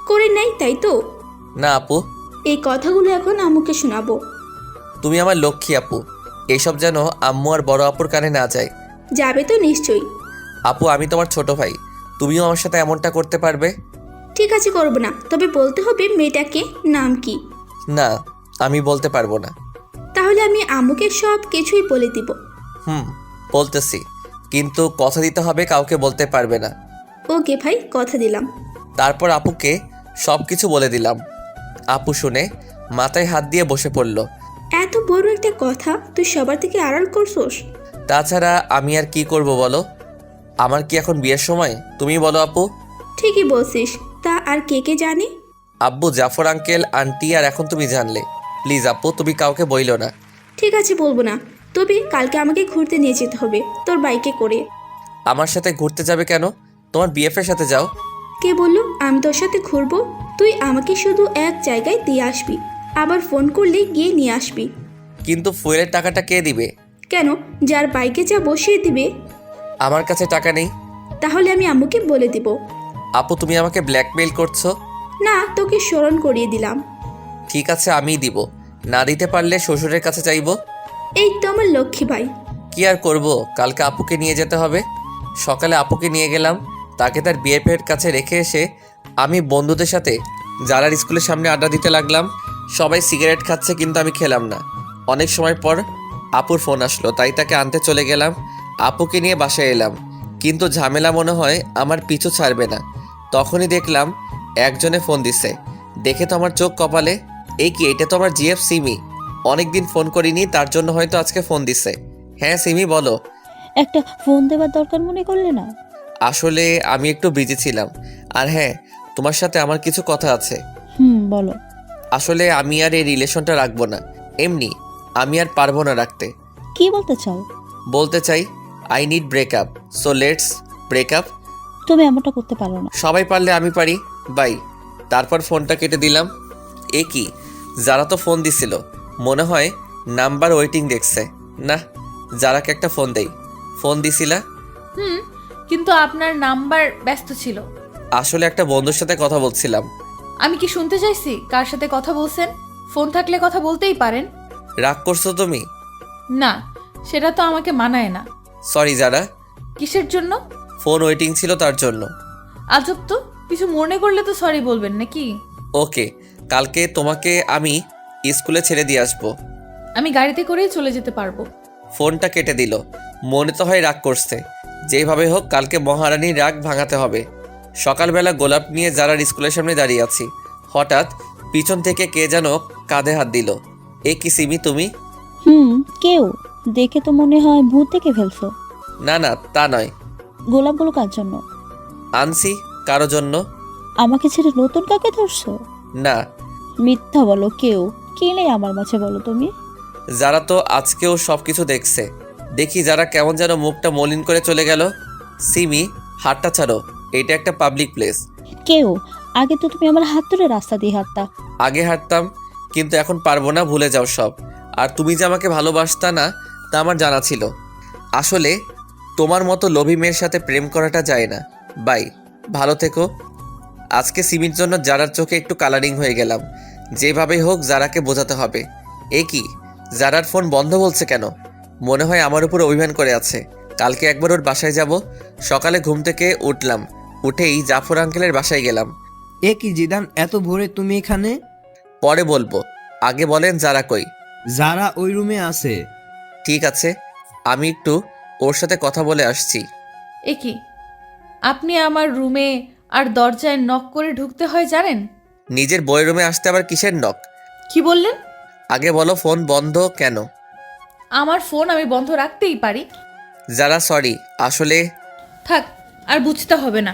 করে নাই তাই তো? না আপু, এই কথাগুলো এখন আম্মুকে শোনাবো। তুমি আমার লক্ষ্মী আপু, এইসব যেন আম্মু আর বড় আপুর কানে না যায়। যাবে তো নিশ্চয়ই। আপু, আমি তোমার ছোট ভাই, তুমিও আমার সাথে এমনটা করতে পারবে? ঠিক আছে, করবো না, তবে বলতে হবে মেয়েটাকে নাম কি। না, আমি বলতে পারবো না। তাহলে আমি আম্মুকে সব কিছুই বলে দিব। বলতেছি, কিন্তু কথা দিতে হবে, কাউকে বলতে পারবে না। ওকে ভাই, কথা দিলাম। তারপর আপুকে সব কিছু বলে দিলাম। আপু শুনে মাথায় হাত দিয়ে বসে পড়ল। এত বড় একটা কথা তুই সবার থেকে আড়াল করছোস? তাছাড়া আমি আর কি করব বলো? আমার কি এখন বিয়ের সময়? তুমি বলো আপু। ঠিকই বলছিস। তা আর কে কে জানে? আব্বু, জাফর আঙ্কেল, আন্টি, আর এখন তুমি জানলে। প্লিজ আপু, তুমি কাউকে বইলো না। ঠিক আছে, বলবো না। তবে কালকে আমাকে ঘুরতে নিয়ে যেতে হবে তোর বাইকে করে। আমার সাথে ঘুরতে যাবে কেন? তোমার বিএফের সাথে যাও। কে বললো আমি তোর সাথে ঘুরবো? তুই আমাকে শুধু এক জায়গায় দিয়ে আসবি, আবার ফোন করলে গিয়ে নিয়ে আসবি। কিন্তু ফুয়েলের টাকাটা কে দিবে? কেন? যার বাইকে যা বসিয়ে দিবে। আমার কাছে টাকা নেই। তাহলে আমি আম্মুকে বলে দিব। আপু, তুমি আমাকে ব্ল্যাকমেইল করছো? না, তোকে স্মরণ করিয়ে দিলাম। ঠিক আছে, আমিই দিব। না দিতে পারলে শ্বশুরের কাছে চাইবো। এই তো আমার লক্ষ্মী ভাই। কি আর করব, কালকে আপুকে নিয়ে যেতে হবে। সকালে আপুকে নিয়ে গেলাম, তাকে তার বিএফের কাছে রেখে এসে আমি বন্ধুদের সাথে যারার স্কুলের সামনে আড্ডা দিতে লাগলাম। সবাই সিগারেট খাচ্ছে, কিন্তু আমি খেলাম না। অনেক সময় পর আপুর ফোন আসলো, তাই তাকে আনতে চলে গেলাম। আপুকে নিয়ে বাসায় এলাম, কিন্তু ঝামেলা মনে হয় আমার পিছু ছাড়বে না। তখনই দেখলাম একজনে ফোন দিছে। দেখে তো আমার চোখ কপালে। এই কি, এটা তো আমার জিএফ সিমি। অনেকদিন ফোন করিনি, তার জন্য হয়তো আজকে ফোন দিছে। হ্যাঁ সিমি, বলো। একটা ফোন দেওয়ার দরকার মনে করলে না? আসলে আমি একটু বিজি ছিলাম। আর হ্যাঁ, তোমার সাথে আমার কিছু কথা আছে। বলো। আসলে আমি আর এই রিলেশনটা রাখবো না। এমনি আমি আর পারবো না রাখতে। কি বলতে চাও? বলতে চাই, I need breakup, so let's breakup. তুমি এমনটা করতে পারো না। সবাই পারলে আমি পারি, বাই। তারপর ফোনটা কেটে দিলাম। এ কি, যারা তো ফোন দিছিল, মনে হয় নাম্বার ওয়েটিং দেখছে। না, যারাকে একটা ফোন দেই। ফোন দিছিলা? কিন্তু আপনার নাম্বার ব্যস্ত ছিল। আসলে একটা বন্ধুর সাথে কথা বলছিলাম। আমি কি শুনতে চাইছি কার সাথে কথা বলছেন? ফোন থাকলে কথা বলতেই পারেন। রাগ করছো তুমি? না, সেটা তো আমাকে মানায় না। সরি যারা। কিসের জন্য? ফোন ওয়েটিং ছিল তার জন্য। আজব তো, কিছু মনে করলে তো সরি বলবেন নাকি? ওকে, কালকে তোমাকে আমি স্কুলে ছেড়ে দিয়ে আসবো। আমি গাড়িতে করেই চলে যেতে পারবো। ফোনটা কেটে দিল। মনে তো হয় রাগ করছে। যেভাবে হোক কালকে মহারানীর রাগ ভাঙাতে হবে। সকালবেলা গোলাপ নিয়ে যারার স্কুলের সামনে দাঁড়িয়ে আছি, হঠাৎ পিছন থেকে কে যেন কাঁধে হাত দিল। এ কি সিমি, তুমি? কেউ দেখে তো মনে হয় ভূত দেখে ফেলছো। না না, তা নয়। গোলাপগুলো কার জন্য? আনছি কারো জন্য। আমাকে ছেড়ে নতুন কাকে ধরছো? না। মিথ্যা বলো, কেউ কে নেই আমার মাঝে, বলো তুমি। যারা তো আজকেও সব কিছু দেখছে। দেখি যারা কেমন যেন মুখটা মলিন করে চলে গেল। সিমি, হাতটা ছাড়ো, এটা একটা পাবলিক প্লেস। কেউ? আগে তো তুমি আমার হাত ধরে রাস্তা দিয়ে হাঁটতা। আগে হাঁটতাম, কিন্তু এখন পারবো না, ভুলে যাও সব। আর তুমি যে আমাকে ভালোবাসতা না, তা আমার জানা ছিল। আসলে তোমার মতো লোভী মেয়ের সাথে প্রেম করাটা যায় না। বাই, ভালো থেকো। আজকে সিমির জন্য যারার চোখে একটু কালারিং হয়ে গেলাম। যেভাবেই হোক যারাকে বোঝাতে হবে। এ কি, যারার ফোন বন্ধ বলছে কেন? মনে হয় আমার উপর অভিমান করে আছে। কালকে একবার ওর বাসায় যাব। সকালে ঘুম থেকে উঠলাম, উঠেই জাফর আঙ্কেলের বাসায় গেলাম। এ কি জিদান, এত ভোরে তুমি এখানে? পরে বলবো, আগে বলেন যারা কই? যারা ওই রুমে আছে। ঠিক আছে, আমি একটু ওর সাথে কথা বলে আসছি। এ কি, আপনি আমার রুমে আর দরজায় নক করে ঢুকতে হয় জানেন? নিজের বইয়ের রুমে আসতে আবার কিসের নক? কি বললেন? আগে বলো ফোন বন্ধ কেন? আমার ফোন আমি বন্ধ রাখতেই পারি। যারা সরি, আসলে থাক, আর বুঝতে হবে না।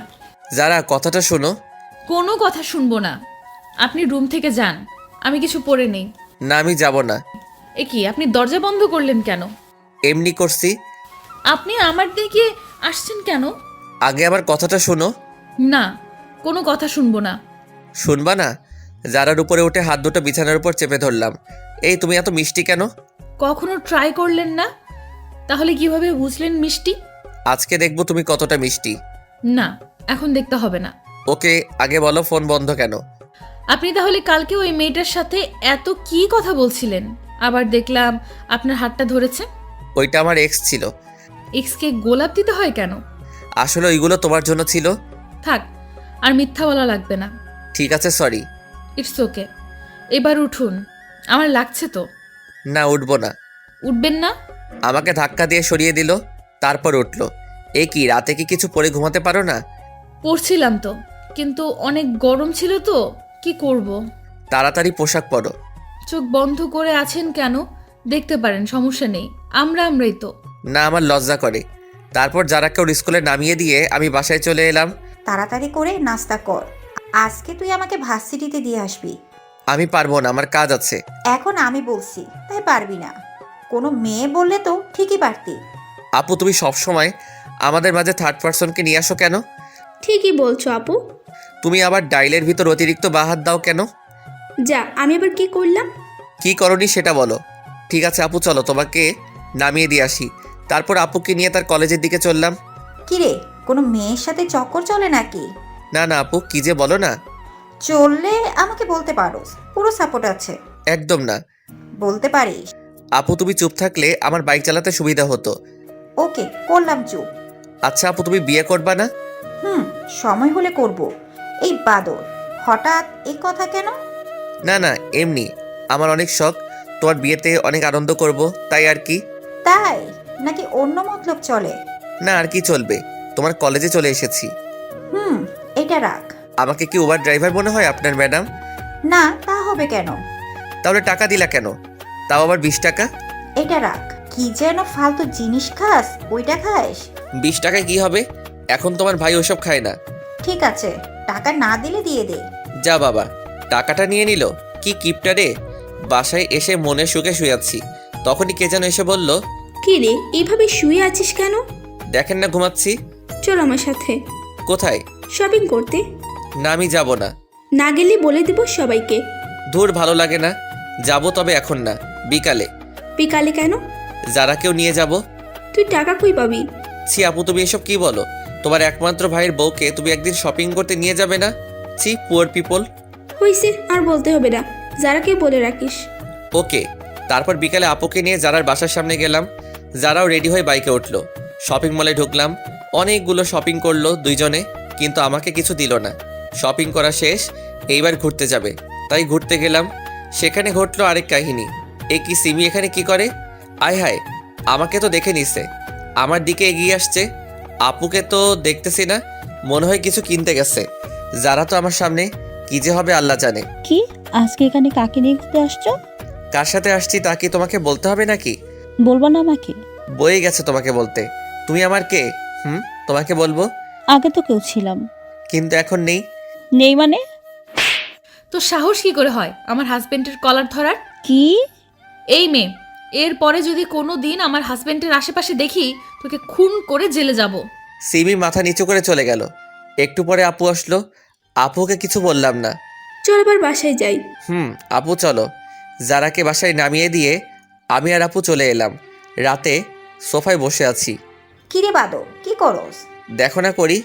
যারা কথাটা শোনো। কোনো কথা শুনবো না। আপনি রুম থেকে যান, আমি কিছু পরে নেই। না আমি যাব না। এ কি, আপনি দরজা বন্ধ করলেন কেন? এমনি করছি। আপনি আমার দিকে আসছেন কেন? আগে আমার কথাটা শোনো। না, কোনো কথা শুনবো না। শুনবা না? জারার উপরে উঠে হাত দুটো বিছানার উপর চেপে ধরলাম। এই তুমি এত মিষ্টি কেন? কখনো ট্রাই করলেন না? তাহলে কিভাবে বুঝলেন মিষ্টি? আজকে দেখবো তুমি কতটা মিষ্টি। না, এখন দেখতে হবে না। ওকে, আগে বলো ফোন বন্ধ কেন? আপনি তাহলে কালকে ওই মেয়েটার সাথে এত কি কথা বলছিলেন? আবার দেখলাম আপনার হাতটা ধরেছে। ওইটা আমার এক্স ছিল। এক্সকে গোলাপ দিতে হয় কেন? আসলে ওইগুলো তোমার জন্য ছিল। থাক, আর মিথ্যা বলা লাগবে না। ঠিক আছে, সরি। It's okay. এবার উঠুন, আমার লাগছে তো। না, উঠবো না। উঠবেন না? আমাকে ধাক্কা দিয়ে সরিয়ে দিল, তারপর উঠলো। এ কি, রাতে কি কিছু পরে ঘুমাতে পারো না? পড়ছিলাম তো, কিন্তু অনেক গরম ছিল তো, কি করব। তাড়াতাড়ি পোশাক পরো। চোখ বন্ধ করে আছেন কেন? দেখতে পারেন, সমস্যা নেই। আমরাই তো। না, আমার লজ্জা করে। তারপর যারাকে ওর স্কুলে নামিয়ে দিয়ে আমি বাসায় চলে এলাম। তাড়াতাড়ি করে নাস্তা কর, আজকে তুই আমাকে ভার্সিটিতে দিয়ে আসবি। আমি পারবো না, আমার কাজ আছে। এখন আমি বলছি তাই পারবি না? কোনো মেয়ে বললে তো ঠিকই পারতি। আপু, তুমি সবসময় আমাদের মাঝে থার্ড পার্সনকে নিয়ে আসো কেন? ঠিকই বলছো আপু। তুমি আবার ডাইলের ভিতর অতিরিক্ত বাহাত দাও কেন? যা, আমি আবার কি করলাম? কি করনি সেটা বলো। ঠিক আছে আপু, চলো তোমাকে নামিয়ে দিয়ে আসি। তারপর আপুকে নিয়ে তার কলেজের দিকে চললাম। কিরে, কোনো মেয়ের সাথে চক্কর চলে নাকি? না না আপু, কি যে বলো না। চললে আমাকে বলতে পারোস, পুরো সাপোর্ট আছে। একদম না। বলতে পারিস। আপু, তুমি চুপ থাকলে আমার বাইক চালাতে সুবিধা হতো। ওকে, করলাম চুপ। আচ্ছা আপু, তুমি বিয়ে করবা না? সময় হলে করব। এই বাদর, হঠাৎ এই কথা কেন? না না, এমনি আমার অনেক শখ তোমার বিয়েতে অনেক আনন্দ করব, তাই আর কি। তাই নাকি অন্য মতলব চলে? না, আর কি চলবে, তোমার কলেজে চলে এসেছি। এটা রাখ। আমাকে কি উবার ড্রাইভার মনে হয় আপনার ম্যাডাম? না, তা হবে কেন? তাহলে টাকা দিলা কেন? তাও আবার 20 টাকা। এটা রাখ। কি যেন ফালতু জিনিস খাস, ওইটা খাস। 20 টাকায় কি হবে? এখন তোমার ভাই ওসব খায় না। ঠিক আছে, টাকা না দিলে দিয়ে দে। যা বাবা, টাকাটা নিয়ে নিল। কি কিপটা রে। বাসায় এসে মনে সুখে শুয়াচ্ছি, তখনই কে যেন এসে বলল, কি রে, এইভাবে শুয়ে আছিস কেন? দেখেন না ঘুমাচ্ছি। চল আমার সাথে কোথায়? শপিং করতে। না, আমি যাব না। না গেলে বলে দেব সবাইকে। দূর, ভালো লাগে না। যাব, তবে এখন না, বিকালে। বিকালে কেন? যারাকেও নিয়ে যাব। তুই টাকা কই পাবি? ছি আপু, তুমি এসব কি বলো? তোমার একমাত্র ভাইয়ের বউকে তুমি একদিন শপিং করতে নিয়ে যাবে না? ছি, পুয়ার পিপল। হইছে, আর বলতে হবে না, যারাকে বলে রাখিস। ওকে। তারপর বিকালে আপুকে নিয়ে যারার বাসার সামনে গেলাম। যারাও রেডি হয়ে বাইকে উঠলো। শপিং মলে ঢুকলাম। অনেকগুলো শপিং করলো দুইজনে, কিন্তু আমাকে কিছু দিল না। শপিং করা শেষ, এইবার ঘুরতে যাবে, তাই ঘুরতে গেলাম। সেখানে ঘটলো আরেক কাহিনী। এ কি, সিমি এখানে কি করে? আয় হায়, আমাকে তো দেখে নিছে, আমার দিকে এগিয়ে আসছে। আপুকে তো দেখতেছি না, মনে হয় কিছু কিনতে গেছে। যারা তো আমার সামনে, কি যে হবে আল্লাহ জানে। কি, আজকে এখানে কাকে নিয়ে ঘুরতে আসছো? কার সাথে আসছি তা কি তোমাকে বলতে হবে নাকি? বলবো না আমাকে? বয়ে গেছে তোমাকে বলতে। তুমি আমার কে? তোমাকে বলবো। আগে তো কেউ ছিলাম। কিন্তু এখন নেই। নেই মানে? তো সাহস কি করে হয় আমার হাজবেন্ডের কলার ধরার? কি? এই মেয়ে, এর পরে যদি কোনো দিন আমার হাজবেন্ডের আশেপাশে দেখি, তোকে খুন করে জেলে যাব। সিমি মাথা নিচু করে চলে গেল। একটু পরে আপু আসলো। আপুকে কিছু বললাম না। চল এবার বাসায় যাই। আপু চলো। যারাকে বাসায় নামিয়ে দিয়ে আমি আর আপু চলে এলাম। রাতে সোফায় বসে আছি। কিরে বাদর, কি করস? দেখো না করি।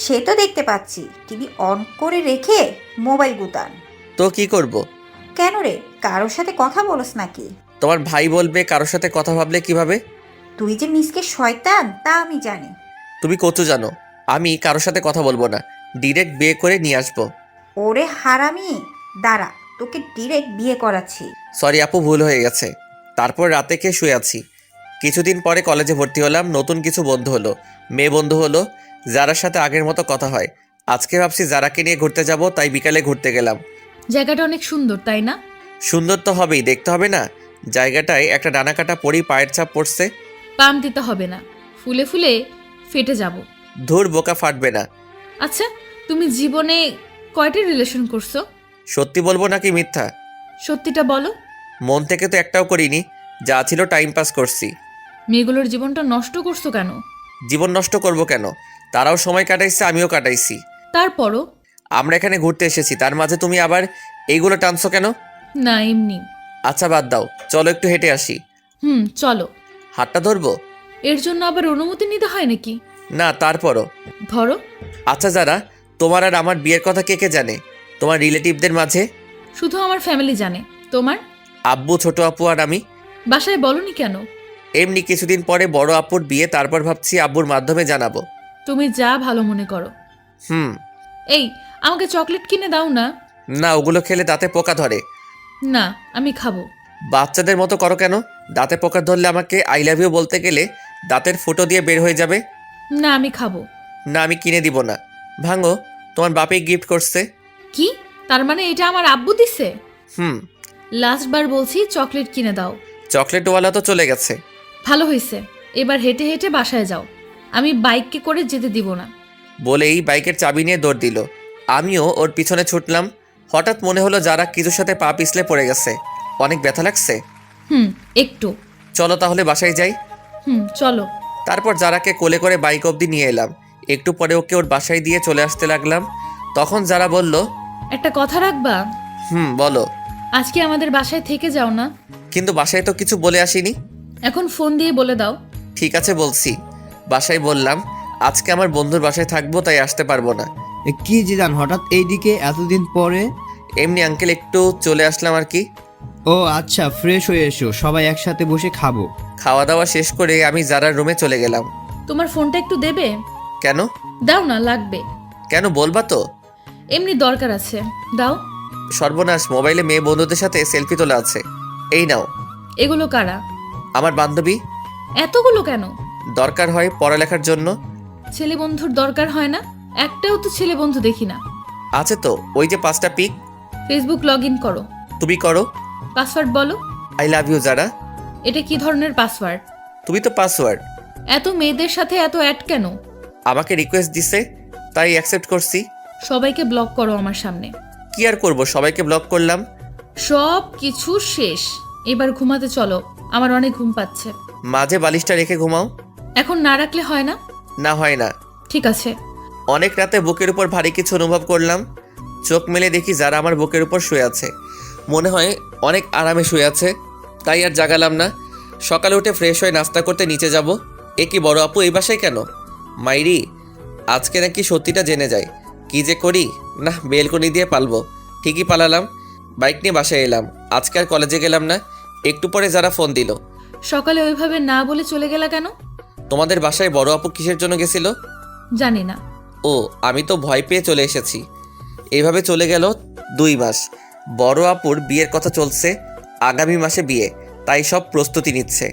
সে তো দেখতে পাচ্ছি, টিভি অন করে রেখে মোবাইল গুতান। তো কি করব? কেন রে, কারোর সাথে কথা বলস নাকি? তোমার ভাই বলবে কারোর সাথে কথা ভাবলে কিভাবে? তুই যে মিসকে শয়তান তা আমি জানি। তুমি কত জানো? আমি কারোর সাথে কথা বলবো না, ডিরেক্ট বিয়ে করে নিয়ে আসবো। ওরে হারামি, দাঁড়া, তোকে ডিরেক্ট বিয়ে করাচ্ছি। সরি আপু, ভুল হয়ে গেছে। তারপর রাতে খেয়ে শুয়ে আছি। কিছুদিন পরে কলেজে ভর্তি হলাম। নতুন কিছু বন্ধু হলো, মেয়ে বন্ধু হলো, যারার সাথে আগের মতো কথা হয়। আজকে ভাবছি যারাকে নিয়ে ঘুরতে যাব, তাই বিকালে ঘুরতে গেলাম। জায়গাটা অনেক সুন্দর, তাই না? সুন্দর তো হবেই, দেখতে হবে না? জায়গাটায় একটা ডানা কাটা পরেই পায়ের ছাপ পড়ছে। পাম দিতে হবে না, ফুলে ফুলে ফেটে যাব। ধুর, বোকা, ফাটবে না। আচ্ছা, তুমি জীবনে কয়টা রিলেশন করছো? সত্যি বলবো নাকি মিথ্যা? সত্যিটা বলো। মন থেকে তো একটাও করিনি, যা ছিল টাইম পাস করছি। মেয়েগুলোর জীবনটা নষ্ট করছো কেন? জীবন নষ্ট করব কেন? তারাও সময় কাটাইছে, আমিও কাটাইছি। তারপরও? আমরা এখানে ঘুরতে এসেছি, তার মাঝে তুমি আবার এইগুলো টানছো কেন? না, এমনি। আচ্ছা বাদ দাও, চলো একটু হেঁটে আসি। চলো। হাতটা ধরবো? এর জন্য আবার অনুমতি নিতে হয় নাকি? না, তারপরও। ধরো। আচ্ছা যারা, তোমার আর আমার বিয়ের কথা কে কে জানে তোমার রিলেটিভদের মাঝে? শুধু আমার ফ্যামিলি জানে। তোমার? আব্বু, ছোট আপু আর আমি। বাসায় বলনি কেন? এমনি কিছুদিন পরে বড় আপুর বিয়ে, তারপর ভাবছি আব্বুর মাধ্যমে জানাবো। তুমি যা ভালো মনে করো। হুম। এই, আমাকে চকলেট কিনে দাও না। না, ওগুলো খেলে দাঁতে পোকা ধরে। না, আমি খাবো। বাচ্চাদের মতো করো কেন? দাঁতে পোকা ধরলে আমাকে আই লাভ ইউ বলতে গেলে দাঁতের ফুটো দিয়ে বের হয়ে যাবে। না, আমি খাবো। না, আমি কিনে দিব না। ভাঙো, তোমার বাপে গিফট করছে। কি? তার মানে এটা আমার আব্বু দিছে? হুম। লাস্ট বার বলছি চকলেট কিনে দাও। চকলেটওয়ালা তো চলে গেছে। ভালো হয়েছে, এবার হেঁটে হেঁটে বাসায় যাও। আমি বাইককে করে যেতে দিব না। বলেই বাইকের চাবি নিয়ে দৌড় দিল। আমিও ওর পিছনে ছুটলাম। হঠাৎ মনে হলো যারা কিছুর সাথে পা পিছলে পড়ে গেছে। অনেক ব্যথা লাগছে। একটু। চলো তাহলে বাসায় যাই। চলো। তারপর যারাকে কোলে করে বাইক অবধি নিয়ে এলাম। একটু পরে ওকে ওর বাসায় দিয়ে চলে আসতে লাগলাম। তখন যারা বলল, একটা কথা রাখবা? বলো। আজকে আমাদের বাসায় থেকে যাও না। কিন্তু বাসায় তো কিছু বলে আসিনি। এখন ফোন দিয়ে বলে দাও। ঠিক আছে বলছি। বাসায় বললাম আজকে আমার বন্ধুর বাসায় থাকবো, তাই আসতে পারবো না। কি জিদান, হঠাৎ এইদিকে এতদিন পরে? এমনি আঙ্কেল, একটু চলে আসলাম আর কি। ও আচ্ছা, ফ্রেশ হয়ে এসো, সবাই একসাথে বসে খাবো। খাওয়া দাওয়া শেষ করে আমি যারার রুমে চলে গেলাম। তোমার ফোনটা একটু দেবে? কেন? দাও না, লাগবে। কেন বলবা তো? এমনি দরকার আছে, দাও। সর্বনাশ, মোবাইলে মেয়ে বন্ধুদের সাথে সেলফি তোলা আছে। এই নাও। এগুলো কারা? আমার বান্ধবী। এতগুলো কেন? দরকার হয় পড়ালেখার জন্য। ছেলে বন্ধুর দরকার হয় না? একটাও তো ছেলে বন্ধু দেখি না। আছে তো, ওই যে 5টা পিক। ফেসবুক লগ ইন করো। তুমি করো। পাসওয়ার্ড বলো। আই লাভ ইউ যারা। এটা কি ধরনের পাসওয়ার্ড? তুমি তো পাসওয়ার্ড। এত মেয়েদের সাথে এত অ্যাড কেন? আমাকে রিকোয়েস্ট দিছে, তাই অ্যাকসেপ্ট করছি। সবাইকে ব্লক করো আমার সামনে। কি আর করব, সবাইকে ব্লক করলাম। সব কিছু শেষ, এবার ঘুমাতে চলো, আমার অনেক ঘুম পাচ্ছে। মাঝে বালিশটা রেখে ঘুমাও। এখন না রাখলে হয় না? না, হয় না। ঠিক আছে। অনেক রাতে বুকের উপর ভারী কিছু অনুভব করলাম। চোখ মেলে দেখি যারা আমার বুকের উপর শুয়ে আছে। মনে হয় অনেক আরামে শুয়ে আছে, তাই আর জাগালাম না। সকালে উঠে ফ্রেশ হয়ে নাস্তা করতে নিচে যাব। এ কি বড় আপু এই বাসায় কেন? মাইরি, আজকে নাকি সত্যিটা জেনে যায়। কি যে করি, না বেলকনি দিয়ে পালবো। ঠিকই পালালাম। বাইক নিয়ে বাসায় এলাম। আজকে আর কলেজে গেলাম না। একটু পরে যারা ফোন দিল। সকালে ওইভাবে না বলে চলে গেলা কেন? তোমাদের বাসায় বড় আপু কিসের জন্য গেছিল? জানি না। ও, আমি তো ভয় পেয়ে চলে এসেছি। এইভাবে চলে গেল 2 মাস। বড় আপুর বিয়ের কথা চলছে, আগামী মাসে বিয়ে, তাই সব প্রস্তুতি নিচ্ছে।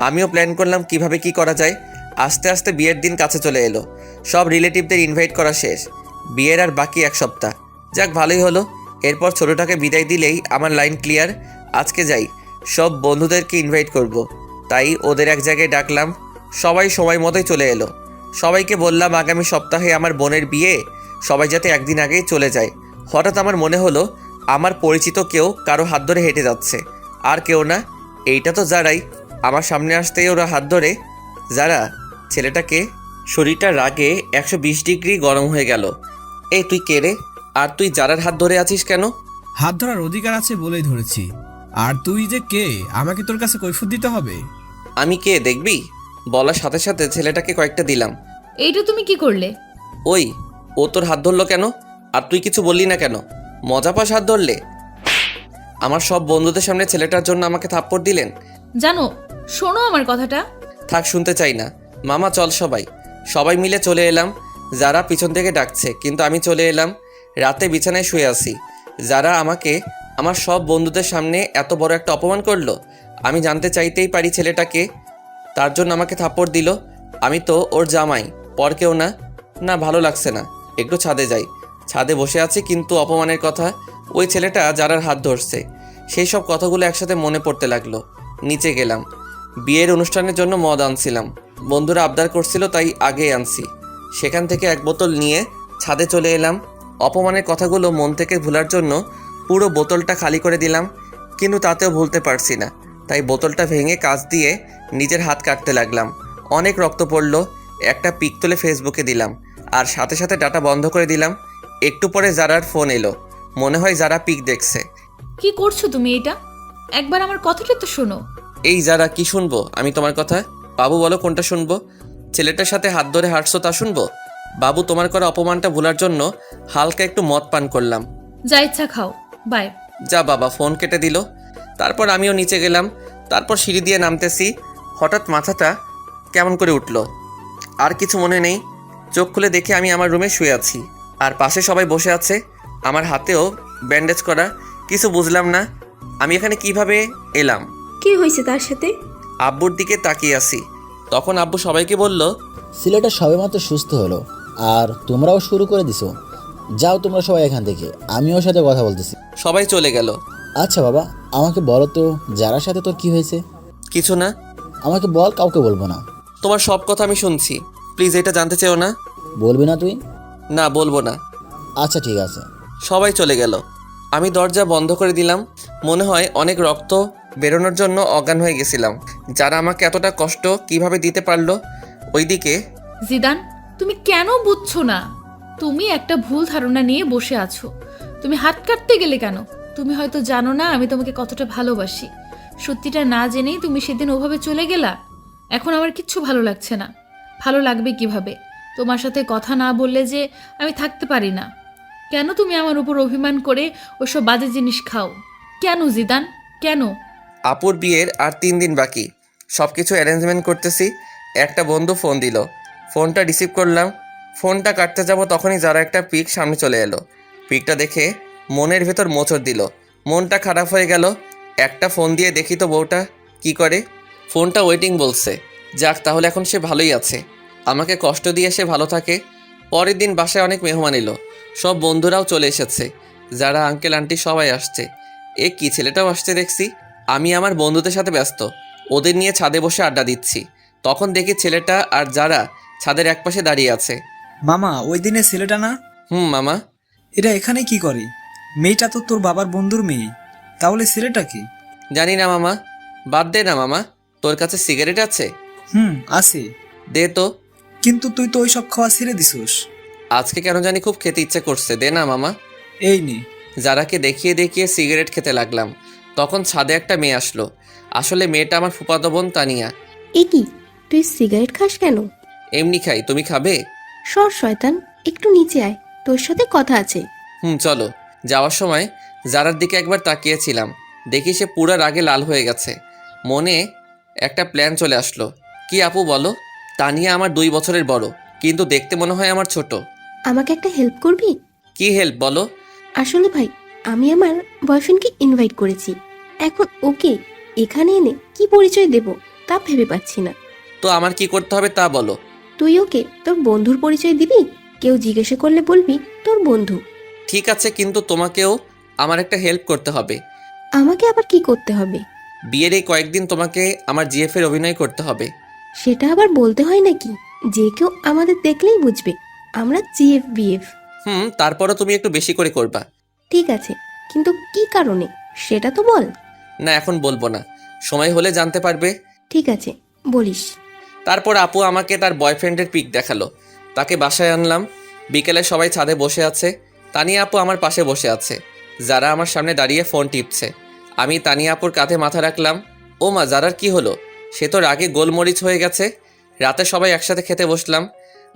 আমিও প্ল্যান করলাম কিভাবে কি করা যায়। আস্তে আস্তে বিয়ের দিন কাছে চলে এলো। সব রিলেটিভদের ইনভাইট করা শেষ। বিয়ের আর বাকি 1 সপ্তাহ। যাক, ভালোই হলো। এরপর ছোটোটাকে বিদায় দিলেই আমার লাইন ক্লিয়ার। আজকে যাই, সব বন্ধুদেরকে ইনভাইট করব। তাই ওদের এক জায়গায় ডাকলাম। সবাই সময় মতোই চলে এলো। সবাইকে বললাম আগামী সপ্তাহে আমার বোনের বিয়ে, সবাই যাতে একদিন আগেই চলে যায়। হঠাৎ আমার মনে হলো আমার পরিচিত কেউ কারো হাত ধরে হেঁটে যাচ্ছে। আর কেউ না, এইটা তো যারাই। আমার সামনে আসতেই ওরা হাত ধরে। যারা, ছেলেটাকে। শরীরটা রাগে 120 ডিগ্রি গরম হয়ে গেল। এই তুই কে রে? আর তুই যারার হাত ধরে আছিস কেন? হাত ধরার অধিকার আছে বলেই ধরেছি। আর তুই যে কে, আমাকে তোর কাছে কৈফিয়ত দিতে হবে? আমি কে দেখবি? বলার সাথে সাথে ছেলেটাকে কয়েকটা দিলাম। এইটা তুমি কি করলে? ওই, ও তোর হাত ধরলো কেন? আর তুই কিছু বললি না কেন? মজা পাস হাত ধরলে? আমার সব বন্ধুদের সামনে ছেলেটার জন্য আমাকে থাপ্পড় দিলেন। জানো, শোনো আমার কথাটা। থাক, শুনতে চাই না। মামা চল, সবাই মিলে চলে এলাম। যারা পিছন থেকে ডাকছে, কিন্তু আমি চলে এলাম। রাতে বিছানায় শুয়ে আছি। যারা আমাকে আমার সব বন্ধুদের সামনে এত বড় একটা অপমান করলো। আমি জানতে চাইতেই পারি ছেলেটাকে, তার জন্য আমাকে থাপ্পড় দিল। আমি তো ওর জামাই, পর কেউ না। না, ভালো লাগছে না। একটু ছাদে যাই। ছাদে বসে আছি, কিন্তু অপমানের কথা, ওই ছেলেটা যারার হাত ধরছে, সেই সব কথাগুলো একসাথে মনে পড়তে লাগলো। নিচে গেলাম। বিয়ের অনুষ্ঠানের জন্য মদ আনছিলাম। বন্ধুরা আবদার করছিল, তাই আগেই আনছি। সেখান থেকে 1 বোতল নিয়ে ছাদে চলে এলাম। অপমানের কথাগুলো মন থেকে ভোলার জন্য পুরো বোতলটা খালি করে দিলাম, কিন্তু তাতেও ভুলতে পারছি না। তাই বোতলটা ভেঙে কাঁচ দিয়ে নিজের হাত কাটতে লাগলাম। অনেক রক্ত পড়লো। একটা পিক তুলে ফেসবুকে দিলাম, আর সাথে সাথে ডাটা বন্ধ করে দিলাম। একটু পরে জারার ফোন এলো। মনে হয় যারা পিক দেখছে। কি করছো তুমি এটা? একবার আমার কথাটা তো শোনো। এই যারা, কি শুনবো আমি তোমার কথা? বাবু বলো কোনটা শুনবো? ছেলেটার সাথে হাত ধরে হাঁটছো তা শুনবো? বাবু, তোমার করা অপমানটা ভোলার জন্য হালকা একটু মদ পান করলাম। যা ইচ্ছা খাও, বাই। যা বাবা, ফোন কেটে দিল। তারপর আমিও নিচে গেলাম। তারপর সিঁড়ি দিয়ে নামতেছি, হঠাৎ মাথাটা কেমন করে উঠলো। আর কিছু মনে নেই। চোখ খুলে দেখে আমি আমার রুমে শুয়ে আছি, আর পাশে সবাই বসে আছে। আমার হাতেও ব্যান্ডেজ করা। কিছু বুঝলাম না আমি এখানে কিভাবে এলাম। কি হয়েছে তার সাথে? আব্বুর দিকে তাকিয়ে আছি। তখন আব্বু সবাইকে বলল, ছেলেটা সবেমাত্র সুস্থ হলো, আর তোমরাও শুরু করে দিছো। যাও তোমরা সবাই এখান থেকে, আমি ওর সাথে কথা বলতেছি। সবাই চলে গেল। আচ্ছা বাবা, আমাকে বলো তো যারার সাথে তোর কি হয়েছে? কিছু না। আমাকে বল, কাউকে বলবো না। তোমার সব কথা আমি শুনছি, প্লিজ এটা জানতে চেও না। বলবি না তুই? না, বলবো না। আচ্ছা ঠিক আছে। সবাই চলে গেল। আমি দরজা বন্ধ করে দিলাম। মনে হয় অনেক রক্ত বেরোনোর জন্য অজ্ঞান হয়ে গেছিলাম। যারা আমাকে এতটা কষ্ট কিভাবে দিতে পারলো। ওইদিকে জিদান, তুমি কেন বুঝছো না? তুমি একটা ভুল ধারণা নিয়ে বসে আছো। তুমি হাত কাটতে গেলে কেন? তুমি হয়তো জানো না আমি তোমাকে কতটা ভালোবাসি। সত্যিটা না জেনেই তুমি সেদিন ওভাবে চলে গেলা। এখন আমার কিচ্ছু ভালো লাগছে না। ভালো লাগবে কিভাবে? তোমার সাথে কথা না বললে যে আমি থাকতে পারি না। কেন তুমি আমার উপর অভিমান করে ওসব বাজে জিনিস খাও? কেন জিদান, কেন? আপুর বিয়ের আর 3 দিন বাকি। সব কিছু অ্যারেঞ্জমেন্ট করতেছি। একটা বন্ধু ফোন দিল। ফোনটা রিসিভ করলাম। ফোনটা কাটতে যাব তখনই যারা একটা পিক সামনে চলে এলো। পিকটা দেখে মনের ভেতর মোচড় দিল। মনটা খারাপ হয়ে গেল। একটা ফোন দিয়ে দেখি তো বউটা কি করে। ফোনটা ওয়েটিং বলছে। যাক, তাহলে এখন সে ভালোই আছে। আমাকে কষ্ট দিয়ে সে ভালো থাকে। পরের দিন বাসায় অনেক মেহমান এলো। সব বন্ধুরাও চলে এসেছে। যারা আঙ্কেল আন্টি সবাই আসছে। এ কি, ছেলেটাও আসছে দেখছি। আমি আমার বন্ধুদের সাথে ব্যস্ত। ওদের নিয়ে ছাদে বসে আড্ডা দিচ্ছি। তখন দেখি ছেলেটা আর যারা ছাদের একপাশে দাঁড়িয়ে আছে। মামা, ওই দিনের ছেলেটা না? মামা। এটা এখানে কি করে? মেয়েটা তো তোর বাবার বন্ধুর মেয়ে। তাহলে ছেলেটা কি? জানি না মামা। বাদ দে না মামা। তোর কাছে সিগারেট আছে? আছে। দে তো। কিন্তু তুই তো ওইসব খাওয়া ছেড়ে দিছিস। আজকে কেন জানি খুব খেতে ইচ্ছে করছে। দে না মামা। এই নে। যারাকে দেখিয়ে দেখিয়ে সিগারেট খেতে লাগলাম। তখন ছাদে একটা মেয়ে আসলো। আসলে মেয়েটা আমার ফুফাতো বোন তানিয়া। এ কি, তুই সিগারেট খাস কেন? এমনি খাই, তুমি খাবে? সর শয়তান, একটু নিচে আয়, তোর সাথে কথা আছে। চলো। যাওয়ার সময় যারার দিকে একবার তাকিয়েছিলাম। দেখি সে পুরো রাগে লাল হয়ে গেছে। মনে একটা প্ল্যান চলে আসলো। কি আপু বলো? তানিয়া আমার 2 বছরের বড়, কিন্তু দেখতে মনে হয় আমার ছোট। আমাকে একটা হেল্প করবি? কি হেল্প বলো? আসলে ভাই, আমি আমার বয়ফ্রেন্ডকে ইনভাইট করেছি। এখন ওকে এখানে এনে কি পরিচয় দেব তা ভেবে পাচ্ছি না। তো আমার কি করতে হবে তা বলো। তুই ওকে তোর বন্ধুর পরিচয় দিবি। কেউ জিজ্ঞাসা করলে বলবি তোর বন্ধু। ঠিক আছে, কিন্তু তোমাকেও আমার একটা হেল্প করতে হবে। আমাকে আবার কি করতে হবে? বিয়ের এই কয়েকদিন তোমাকে আমার জিএফ এর অভিনয় করতে হবে। সেটা আবার বলতে হয় নাকি? যে কেউ আমাদের দেখলেই বুঝবে আমরা জিএফ বিএফ। তারপরও তুমি একটু বেশি করে করবা। ঠিক আছে, কিন্তু কি কারণে সেটা তো বল। না, এখন বলবো না, সময় হলে জানতে পারবে। ঠিক আছে, বলিস। তারপর আপু আমাকে তার বয়ফ্রেন্ডের পিক দেখালো। তাকে বাসায় আনলাম। বিকেলে সবাই ছাদে বসে আছে। তানিয়া আপু আমার পাশে বসে আছে। যারা আমার সামনে দাঁড়িয়ে ফোন টিপছে। আমি তানিয়া আপুর কাঁধে মাথা রাখলাম। ও মা, যারার কি হলো? সে তো রাগে গোলমরিচ হয়ে গেছে। রাতে সবাই একসাথে খেতে বসলাম।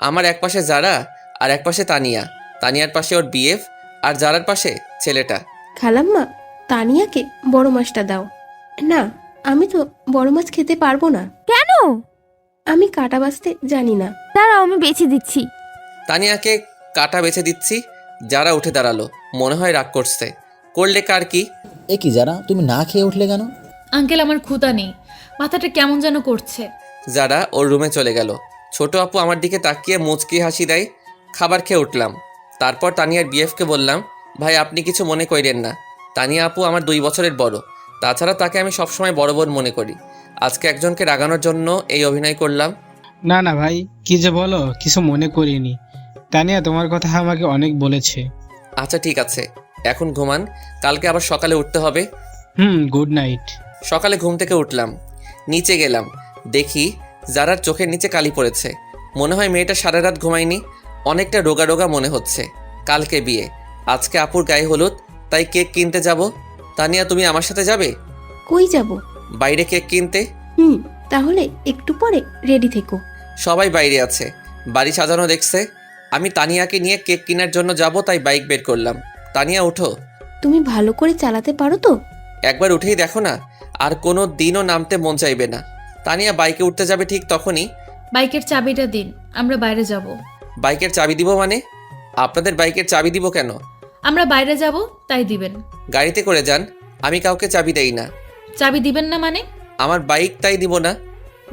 আমার এক পাশে যারা, আর এক পাশে তানিয়া। তানিয়ার পাশে ওর বিএফ, আর যারার পাশে ছেলেটা। খালাম্মা, তানিয়াকে বড় মাছটা দাও। না, আমি তো বড় মাছ খেতে পারবো না। কেন? আমি কাটা বাছতে জানি না। দাঁড়াও, আমি বেছে দিচ্ছি। তানিয়াকে কাটা বেছে দিচ্ছি। যারা উঠে দাঁড়ালো। মনে হয় রাগ করছে। করলে কার কি? এ কি যারা, তুমি না খেয়ে উঠলে কেন? আঙ্কেল, আমার ক্ষুধা নেই, মাথাটা কেমন যেন করছে। যারা ওর রুমে চলে গেল। ছোট আপু আমার দিকে তাকিয়ে মুচকি হাসি দেয়। খাবার খেয়ে উঠলাম। তারপর তানিয়ার বিএফকে বললাম, ভাই আপনি কিছু মনে করেন না। তানিয়া আপু আমার 2 বছরের বড়। তাছাড়া তাকে আমি সবসময় বড় বোন মনে করি। আজকে একজনকে রাগানোর জন্য এই অভিনয় করলাম। না না ভাই, কি যে বলো, কিছু মনে করিনি। তানিয়া তোমার কথা আমাকে অনেক বলেছে। আচ্ছা ঠিক আছে, এখন ঘুমান, কালকে আবার সকালে উঠতে হবে। Good night. সকালে ঘুম থেকে উঠলাম, নিচে গেলাম, দেখি যারার চোখের নিচে কালি পড়েছে। মনে হয় মেয়েটা সারা রাত ঘুমায়নি, অনেকটা রোগা রোগা মনে হচ্ছে। কালকে বিয়ে, আজকে আপুর গায়ে হলুদ, তাই কেক কিনতে যাব। তানিয়া, তুমি আমার সাথে যাবে? কই যাব? বাইরে কেক কিনতে। তাহলে একটু পরে রেডি থেকো। সবাই বাইরে আছে, বাড়ি সাজানো দেখছে। আমি তানিয়াকে নিয়ে কেক কেনার জন্য যাব, তাই বাইক বের করলাম। তানিয়া ওঠো। তুমি ভালো করে চালাতে পারো তো? একবার উঠেই দেখো না, আর কোনো দিনও নামতে মন চাইবে না। তানিয়া বাইকে উঠতে যাবে ঠিক তখনই, বাইকের চাবিটা দিন, আমরা বাইরে যাব। বাইকের চাবি দিব মানে? আপনাদের বাইকের চাবি দিব কেন? আমরা বাইরে যাব তাই দিবেন। গাড়িতে করে যান, আমি কাউকে চাবি দেই না। চাবি দিবেন না মানে? আমার বাইক, তাই দিব না।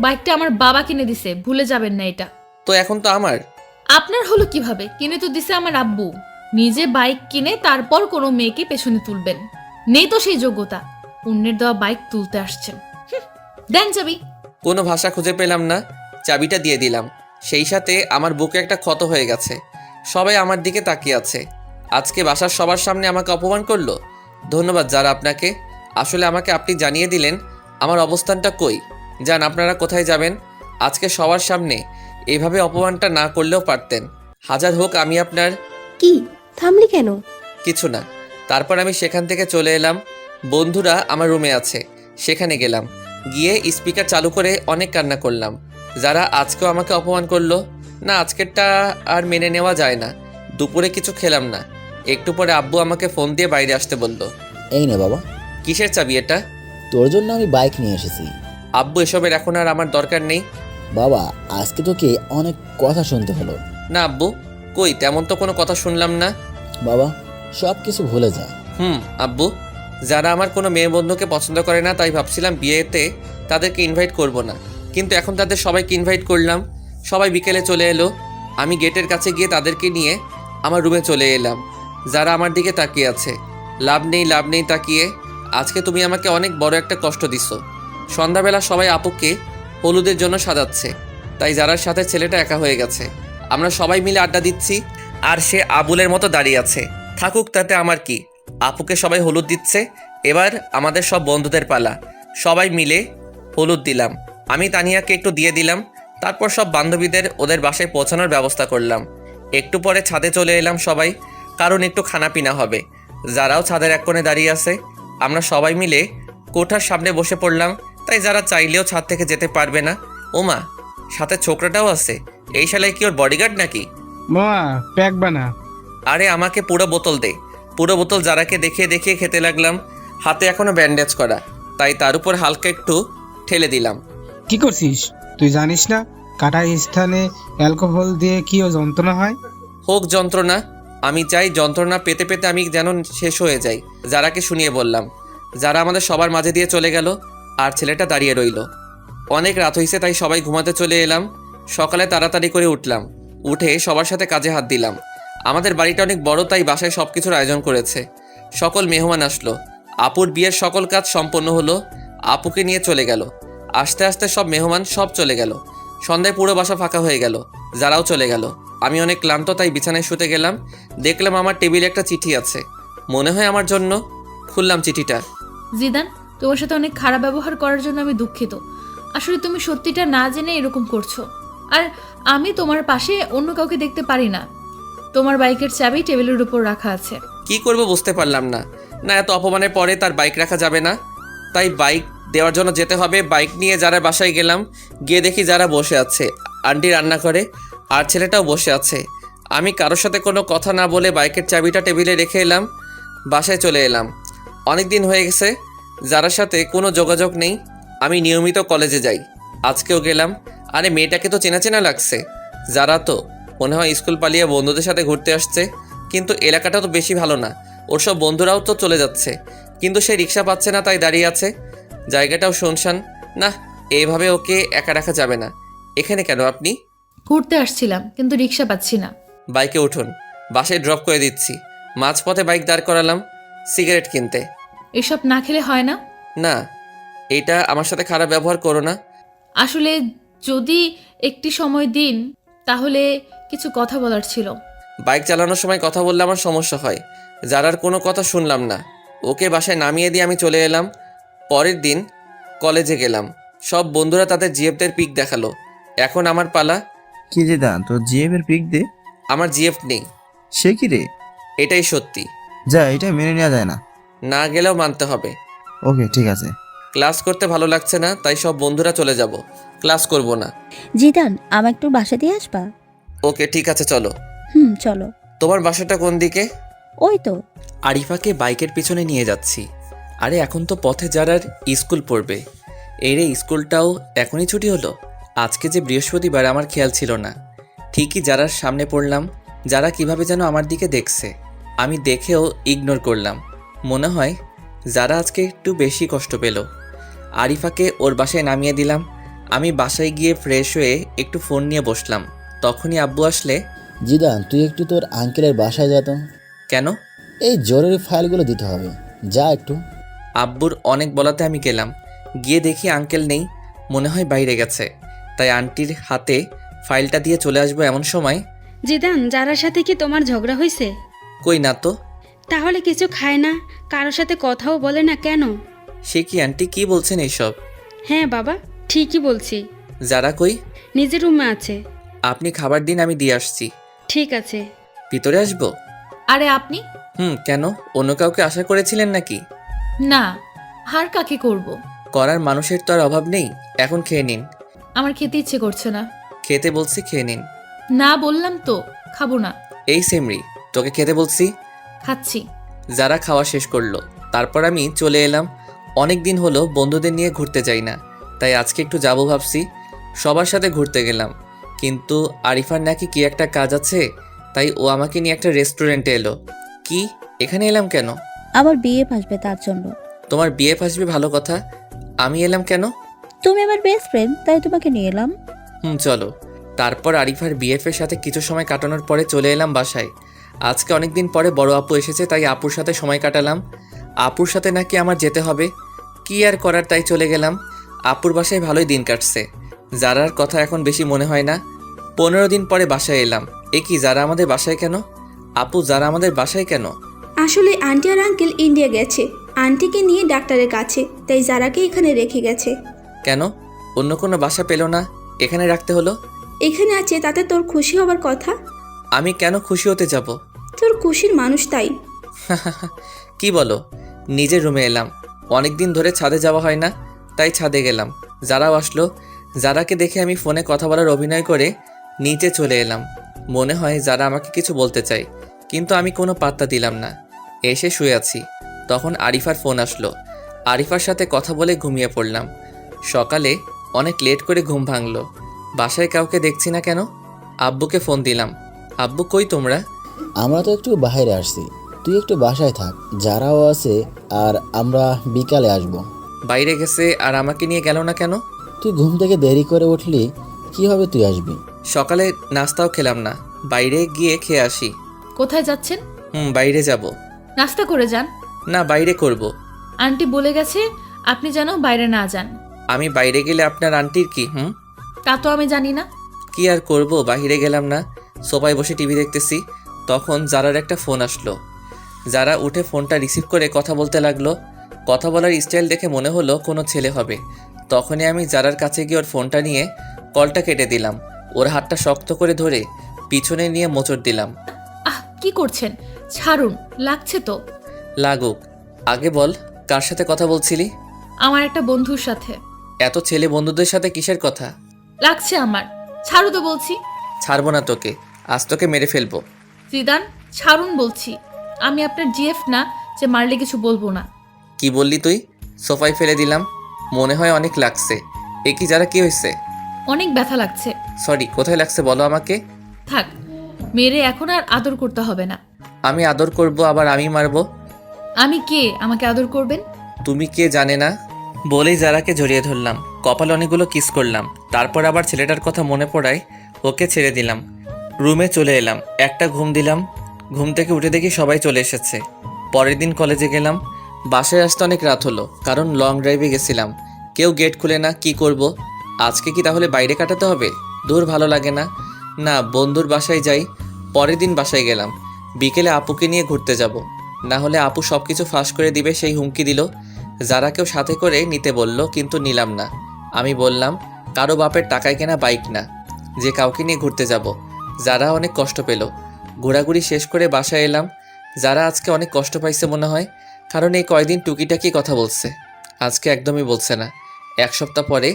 বাইকটা আমার বাবা কিনে দিছে, ভুলে যাবেন না এটা। তো এখন তো আমার। আপনার হলো কিভাবে? কিনে তো দিছে আমার আব্বু। নিজে বাইক কিনে তারপর কোনো মেয়েকে পেছনে তুলবেন, নেই তো সেই যোগ্যতা। অন্যের দেওয়া বাইক তুলতে আসছেন। দেন চাবি। কোনো ভাষা খুঁজে পেলাম না, চাবিটা দিয়ে দিলাম। সেই সাথে আমার বুকে একটা ক্ষত হয়ে গেছে। সবাই আমার দিকে তাকিয়ে আছে। আজকে বাসার সবার সামনে আমাকে অপমান করলো। ধন্যবাদ যারা আপনাকে। আসলে আমাকে আপনি জানিয়ে দিলেন আমার অবস্থানটা কই। যান, আপনারা কোথায় যাবেন? আজকে সবার সামনে এইভাবে অপমানটা না করলেও পারতেন। হাজার হোক আমি আপনার। কি থামলি কেন? কিছু না। তারপর আমি সেখান থেকে চলে এলাম। বন্ধুরা আমার রুমে আছে, সেখানে গেলাম। গিয়ে স্পিকার চালু করে অনেক কান্না করলাম। যারা আজকেও আমাকে অপমান করলো না, আজকেরটা আর মেনে নেওয়া যায় না। দুপুরে কিছু খেলাম না। একটু পরে আব্বু আমাকে ফোন দিয়ে বাইরে আসতে বলল। এই নে বাবা। কিসের চাবি এটা? তোর জন্য আমি বাইক নিয়ে এসেছি। আব্বু, এসবের এখন আর আমার দরকার নেই। বাবা, আজকে তোকে অনেক কথা শুনতে হলো। না আব্বু, কই তেমন তো কোনো কথা শুনলাম না। বাবা, সব কিছু ভুলে যা। আব্বু, যারা আমার কোনো মেয়ে বন্ধুকে পছন্দ করে না, তাই ভাবছিলাম বিয়েতে তাদেরকে ইনভাইট করব না, কিন্তু এখন তাদের সবাইকে ইনভাইট করলাম। সবাই বিকেলে চলে এলো। আমি গেটের কাছে গিয়ে তাদেরকে নিয়ে আমার রুমে চলে এলাম। যারা আমার দিকে তাকিয়ে আছে। লাভ নেই তাকিয়ে। আজকে তুমি আমাকে অনেক বড় একটা কষ্ট দিছো। সন্ধ্যাবেলা সবাই আপুকে হলুদের জন্য সাজাচ্ছে, তাই যারার সাথে ছেলেটা একা হয়ে গেছে। আমরা সবাই মিলে আড্ডা দিচ্ছি, আর সে আবুলের মতো দাঁড়িয়ে আছে। থাকুক, তাতে আমার কি। আপুকে সবাই হলুদ দিচ্ছে, এবার আমাদের সব বন্ধুদের পালা। সবাই মিলে হলুদ দিলাম। আমি তানিয়াকে একটু দিয়ে দিলাম। তারপর সব বান্ধবীদের ওদের বাসায় পৌঁছানোর ব্যবস্থা করলাম। একটু পরে ছাদে চলে এলাম সবাই, কারণ একটু খানাপিনা হবে। যারাও ছাদের এক কোণে দাঁড়িয়ে আছে। আমরা সবাই মিলে কোঠার সামনে বসে পড়লাম, তাই যারা চাইলেও ছাদ থেকে যেতে পারবে না। ওমা, সাথে ছোকরাটাও আছে। এই শালায় কি ওর বডিগার্ড নাকি? মামা, প্যাক বানা। আরে আমাকে পুরো বোতল দে। পুরো বোতল যারাকে দেখিয়ে দেখিয়ে খেতে লাগলাম। হাতে এখনো ব্যান্ডেজ করা, তাই তার উপর হালকা একটু ঠেলে দিলাম। কি করছিস তুই? জানিস না কাটা স্থানে অ্যালকোহল দিয়ে কি ও যন্ত্রণা হয়? হোক যন্ত্রণা, আমি চাই যন্ত্রণা পেতে পেতে আমি যেন শেষ হয়ে যাই। যারাকে শুনিয়ে বললাম। যারা আমাদের সবার মাঝে দিয়ে চলে গেল, আর ছেলেটা দাঁড়িয়ে রইল। অনেক রাত হয়েছে, তাই সবাই ঘুমাতে চলে এলাম। সকালে তাড়াতাড়ি করে উঠলাম, উঠে সবার সাথে কাজে হাত দিলাম। আমাদের বাড়িটা অনেক বড়, তাই বাসায় সব কিছুর আয়োজন করেছে। সকল মেহমান আসলো। আপুর বিয়ের সকল কাজ সম্পন্ন হলো। আপুকে নিয়ে চলে গেল। আস্তে আস্তে সব মেহমান সব চলে গেল। সন্ধ্যায় পুরো বাসা ফাঁকা হয়ে গেল। যারাও চলে গেল। আমি অনেক ক্লান্ত, তাই বিছানায় শুতে গেলাম। দেখলাম আমার টেবিলে একটা চিঠি আছে, মনে হয় আমার জন্য। খুললাম চিঠিটা। জিদান, তোমার সাথে অনেক খারাপ ব্যবহার করার জন্য আমি দুঃখিত। আসলে তুমি সত্যিটা না জেনে এরকম করছো, আর আমি তোমার পাশে অন্য কাউকে দেখতে পারি না। তোমার বাইকের চাবি টেবিলের উপর রাখা আছে। কি করব বুঝতে পারলাম না। না, এত অপমানের পরে তার বাইক রাখা যাবে না, তাই বাইক দেওয়ার জন্য যেতে হবে। বাইক নিয়ে যারা বাসায় গেলাম, গিয়ে দেখি যারা বসে আছে। আন্টি রান্না করে, আর ছেলেটাও বসে আছে। আমি কারোর সাথে কোনো কথা না বলে বাইকের চাবিটা টেবিলে রেখে এলাম। বাসায় চলে এলাম। অনেক দিন হয়ে গেছে যারার সাথে কোনো যোগাযোগ নেই। আমি নিয়মিত কলেজে যাই, আজকেও গেলাম। আরে মেয়েটাকে তো চেনা চেনা লাগছে। যারা তো মনে হয় স্কুল পালিয়ে বন্ধুদের সাথে ঘুরতে আসছে, কিন্তু এলাকাটা তো বেশি ভালো না। ওর সব বন্ধুরাও তো চলে যাচ্ছে, কিন্তু সে রিক্সা পাচ্ছে না, তাই দাঁড়িয়ে আছে। জায়গাটাও শুনশান। না, এইভাবে ওকে একা রাখা যাবে না। এখানে কেন আপনি? ঘুরতে আসছিলাম, কিন্তু রিক্সা পাচ্ছি না। বাইকে উঠুন, বাসায় ড্রপ করে দিচ্ছি। মাঝপথে বাইক দাঁড় করালাম সিগারেট কিনতে। এসব না খেলে হয় না। না, এটা আমার সাথে খারাপ ব্যবহার করো না। আসলে যদি একটি সময় দিন, তাহলে কিছু কথা বলার ছিল। বাইক চালানোর সময় কথা বললে আমার সমস্যা হয়। যারার কোনো কথা শুনলাম না, ওকে বাসায় নামিয়ে দিয়ে আমি চলে এলাম। পরের দিন কলেজে গেলাম, সব বন্ধুরা তাদের জিএফদের পিক দেখালো। এখন আমার পালা। কি জিদান, তোর জিএফ এর পিক দে। আমার জিএফ নেই। সে কি রে? এটাই সত্যি। যা, এটা মেনে নেওয়া যায় না। না গেলেও মানতে হবে। ওকে, ঠিক আছে। ক্লাস করতে ভালো লাগছে না, তাই সব বন্ধুরা চলে যাব, ক্লাস করব না। জিদান, আমার একটু বাসা দিয়ে আসবা? ওকে ঠিক আছে, চলো। চলো। তোমার বাসাটা কোন দিকে? ওই তো। আরিফাকে বাইকের পিছনে নিয়ে যাচ্ছি। আরে এখন তো পথে যারার স্কুল পড়বে। এই রে, স্কুলটাও এখনই ছুটি হলো। আজকে যে বৃহস্পতিবার, আমার খেয়াল ছিল না। ঠিকই যারার সামনে পড়লাম। যারা কিভাবে যেন আমার দিকে দেখছে, আমি দেখেও ইগনোর করলাম। মনে হয় যারা আজকে একটু বেশি কষ্ট পেল। আরিফাকে ওর বাসায় নামিয়ে দিলাম। আমি বাসায় গিয়ে ফ্রেশ হয়ে একটু ফোন নিয়ে বসলাম। তখনই আব্বু আসলে। জিদান, তুই একটু তোর আঙ্কেলের বাসায় যা তো। কেন? এই জরুরি ফাইলগুলো দিতে হবে, যা একটু। আব্বুর অনেক বলাতে আমি গেলাম। গিয়ে দেখি আঙ্কেল নেই, মনে হয় বাইরে গেছে। তাই আন্টির হাতে ফাইলটা দিয়ে চলে আসবো এমন সময়। জিদান, যারার সাথে কি তোমার ঝগড়া হয়েছে? কই না তো। তাহলে কিছু খায় না, কারোর সাথে কথাও বলে না কেন? সে কি আন্টি, কি বলছেন এইসব? হ্যাঁ বাবা, ঠিকই বলছি। যারা কই? নিজের রুমে আছে। আপনি খাবার দিন, আমি দিয়ে আসছি। ঠিক আছে। ভিতরে আসবো? আরে আপনি? কেন, অন্য কাউকে আশা করেছিলেন নাকি? না, আর কাকে করব? করার মানুষের তো আর অভাব নেই। এখন খেয়ে নিন। আমার খেতে ইচ্ছে করছে না। খেতে বলছি, খেয়ে নিন। না বললাম তো, খাবো না। এই সেমরি, তোকে খেতে বলছি। খাচ্ছি। যারা খাওয়া শেষ করলো, তারপর আমি চলে এলাম। অনেক দিন হলো বন্ধুদের নিয়ে ঘুরতে যাই না, তাই আজকে একটু যাবো ভাবছি। সবার সাথে ঘুরতে গেলাম, কিন্তু আরিফার নাকি কি একটা কাজ আছে, তাই ও আমাকে নিয়ে একটা রেস্টুরেন্টে এলো। কি, এখানে এলাম কেন? আমার বিয়ে আসবে তার জন্য। তোমার বিয়ে আসবে ভালো কথা, আমি এলাম কেন? তুমি আমার বেস্ট ফ্রেন্ড, তাই তোমাকে নিয়ে এলাম। চলো। তারপর আরিফার বিএফের সাথে কিছু সময় কাটানোর পরে চলে এলাম বাসায়। আজকে অনেকদিন পরে বড় আপু এসেছে, তাই আপুর সাথে সময় কাটালাম। আপুর সাথে নাকি আমার যেতে হবে, কি আর করার, তাই চলে গেলাম। আপুর বাসায় ভালোই দিন কাটছে। যারার কথা এখন বেশি মনে হয় না। 15 দিন পরে বাসায় এলাম। এ কি, যারা আমাদের বাসায় কেন? আপু, যারা আমাদের বাসায় কেন? আসলে আন্টি আর আঙ্কেল ইন্ডিয়া গেছে, আন্টিকে নিয়ে ডাক্তারের কাছে, তাই যারাকে এখানে রেখে গেছে। কেন, অন্য কোনো বাসা পেল না, এখানে রাখতে হলো? এখানে আছে তাতে তোর খুশি হবার কথা। আমি কেন খুশি হতে যাব? তোর খুশির মানুষ তাই। কি বলো? নিজের রুমে এলাম। অনেক দিন ধরে ছাদে যাওয়া হয় না, তাই ছাদে গেলাম। যারাও আসলো। যারাকে দেখে আমি ফোনে কথা বলার অভিনয় করে নিচে চলে এলাম। মনে হয় যারা আমাকে কিছু বলতে চাই, কিন্তু আমি কোনো পাত্তা দিলাম না। এসে শুয়ে আছি, তখন আরিফার ফোন আসলো। আরিফার সাথে কথা বলে ঘুমিয়ে পড়লাম। সকালে অনেক লেট করে ঘুম ভাঙলো। বাসায় কাউকে দেখছি না কেন। আব্বুকে ফোন দিলাম। আব্বু, কই তোমরা? আমরা তো একটু বাইরে আসছি, তুই একটু বাসায় থাক, যারাও আছে, আর আমরা বিকালে আসব। বাইরে গেছে আর আমাকে নিয়ে গেল না কেন? তুই ঘুম থেকে দেরি করে উঠলি, কিভাবে তুই আসবি? সকালে নাস্তাও খেলাম না, বাইরে গিয়ে খেয়ে আসি। কোথায় যাচ্ছেন? বাইরে যাব। নাস্তা করে যান। না, বাইরে করব। আন্টি বলে গেছে আপনি যেন বাইরে না যান। আমি বাইরে গেলে আপনার আন্টির কি? তা তো আমি জানি না। কি আর করব, বাইরে গেলাম না, সোফায় বসে টিভি দেখতেছি। তখন যারার একটা ফোন আসলো। যারা উঠে ফোনটা রিসিভ করে কথা বলতে লাগলো। কথা বলার স্টাইল দেখে মনে হলো কোনো ছেলে হবে। তখনই আমি যারার কাছে গিয়ে ওর ফোনটা নিয়ে কলটা কেটে দিলাম। ওর হাতটা শক্ত করে ধরে পিছনে নিয়ে মোচড় দিলাম। কি করছেন? ছাড়ুন, লাগছে তো। লাগুক, আগে বল কার সাথে কথা বলছিলি? আমার একটা বন্ধুর সাথে। এত ছেলে বন্ধুদের সাথে কিসের কথা? লাগছে আমার, ছাড়ু তো বলছি। ছাড়বো না তোকে, আজ তোকে মেরে ফেলবো। জিদান, ছাড়ুন বলছি। আমি আপনার জিএফ না যে মারলে কিছু বলবো না। কি বললি তুই? সোফায় ফেলে দিলাম। মনে হয় অনেক লাগছে। এ কি, যারা কি হয়েছে? অনেক ব্যথা লাগছে। সরি, কোথায় লাগছে বলো আমাকে। থাক, মেরে এখন আর আদর করতে হবে না। আমি আদর করব, আবার আমি মারবো? আমি কে আমাকে আদর করবেন? তুমি কে জানে না বলেই যারাকে জড়িয়ে ধরলাম। কপালে অনেকগুলো কিস করলাম। তারপর আবার ছেলেটার কথা মনে পড়ায় ওকে ছেড়ে দিলাম। রুমে চলে এলাম, একটা ঘুম দিলাম। ঘুম থেকে উঠে দেখি সবাই চলে এসেছে। পরের দিন কলেজে গেলাম। বাসায় আসতে অনেক রাত হলো, কারণ লং ড্রাইভে গেছিলাম। কেউ গেট খুলে না, কি করব? আজকে কি তাহলে বাইরে কাটাতে হবে? দূর, ভালো লাগে না। না, বন্ধুর বাসায় যাই। পরের দিন বাসায় গেলাম। বিকেলে আপুকে নিয়ে ঘুরতে যাব। না হলে আপু সব কিছু ফাঁস করে দিবে সেই হুমকি দিল। যারাকেও সাথে করে নিতে বলল, কিন্তু নিলাম না। আমি বললাম কারো বাপের টাকায় কেনা বাইক না যে কাউকে নিয়ে ঘুরতে যাব। যারা অনেক কষ্ট পেল। ঘোরাঘুরি শেষ করে বাসায় এলাম। যারা আজকে অনেক কষ্ট পাইছে মনে হয়, কারণ এই কয়দিন টুকিটাকি কথা বলছে, আজকে একদমই বলছে না। এক সপ্তাহ পরে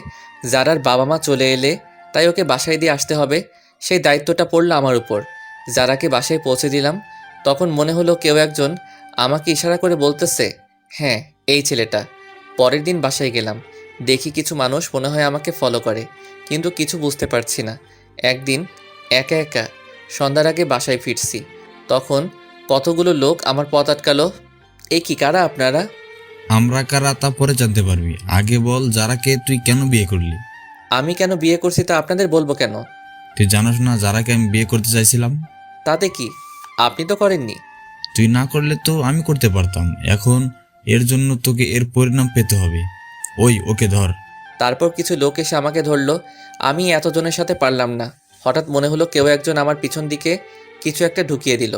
যারার বাবা মা চলে এলে তাই ওকে বাসায় দিয়ে আসতে হবে, সেই দায়িত্বটা পড়লো আমার উপর। যারাকে বাসায় পৌঁছে দিলাম, তখন মনে হলো কেউ একজন আমাকে ইশারা করে বলতেছে, হ্যাঁ এই ছেলেটা। পরের দিন বাসায় গেলাম, দেখি কিছু মানুষ মনে হয় আমাকে ফলো করে, কিন্তু কিছু বুঝতে পারছি না। একদিন একা একা সন্ধ্যার আগে বাসায় ফিরছি, তখন কতগুলো লোক আমার পথ আটকালো। এই কি, কারা আপনারা? আমরা কারা তা পরে জানতে পারবি, আগে বল যারাকে তুই কেন বিয়ে করলি? আমি কেন বিয়ে করছি তা আপনাদের বলবো কেন? তুই জানোস না যারাকে আমি বিয়ে করতে চাইছিলাম? তাতে কি, আপনি তো করেননি। তুই না করলে তো আমি করতে পারতাম। এখন এর জন্য তোকে এর পরিণাম পেতে হবে। ওকে ধর। তারপর কিছু লোক এসে আমাকে ধরলো। আমি এতজনের সাথে পারলাম না। হঠাৎ মনে হলো কেউ একজন আমার পিছন দিকে কিছু একটা ঢুকিয়ে দিল।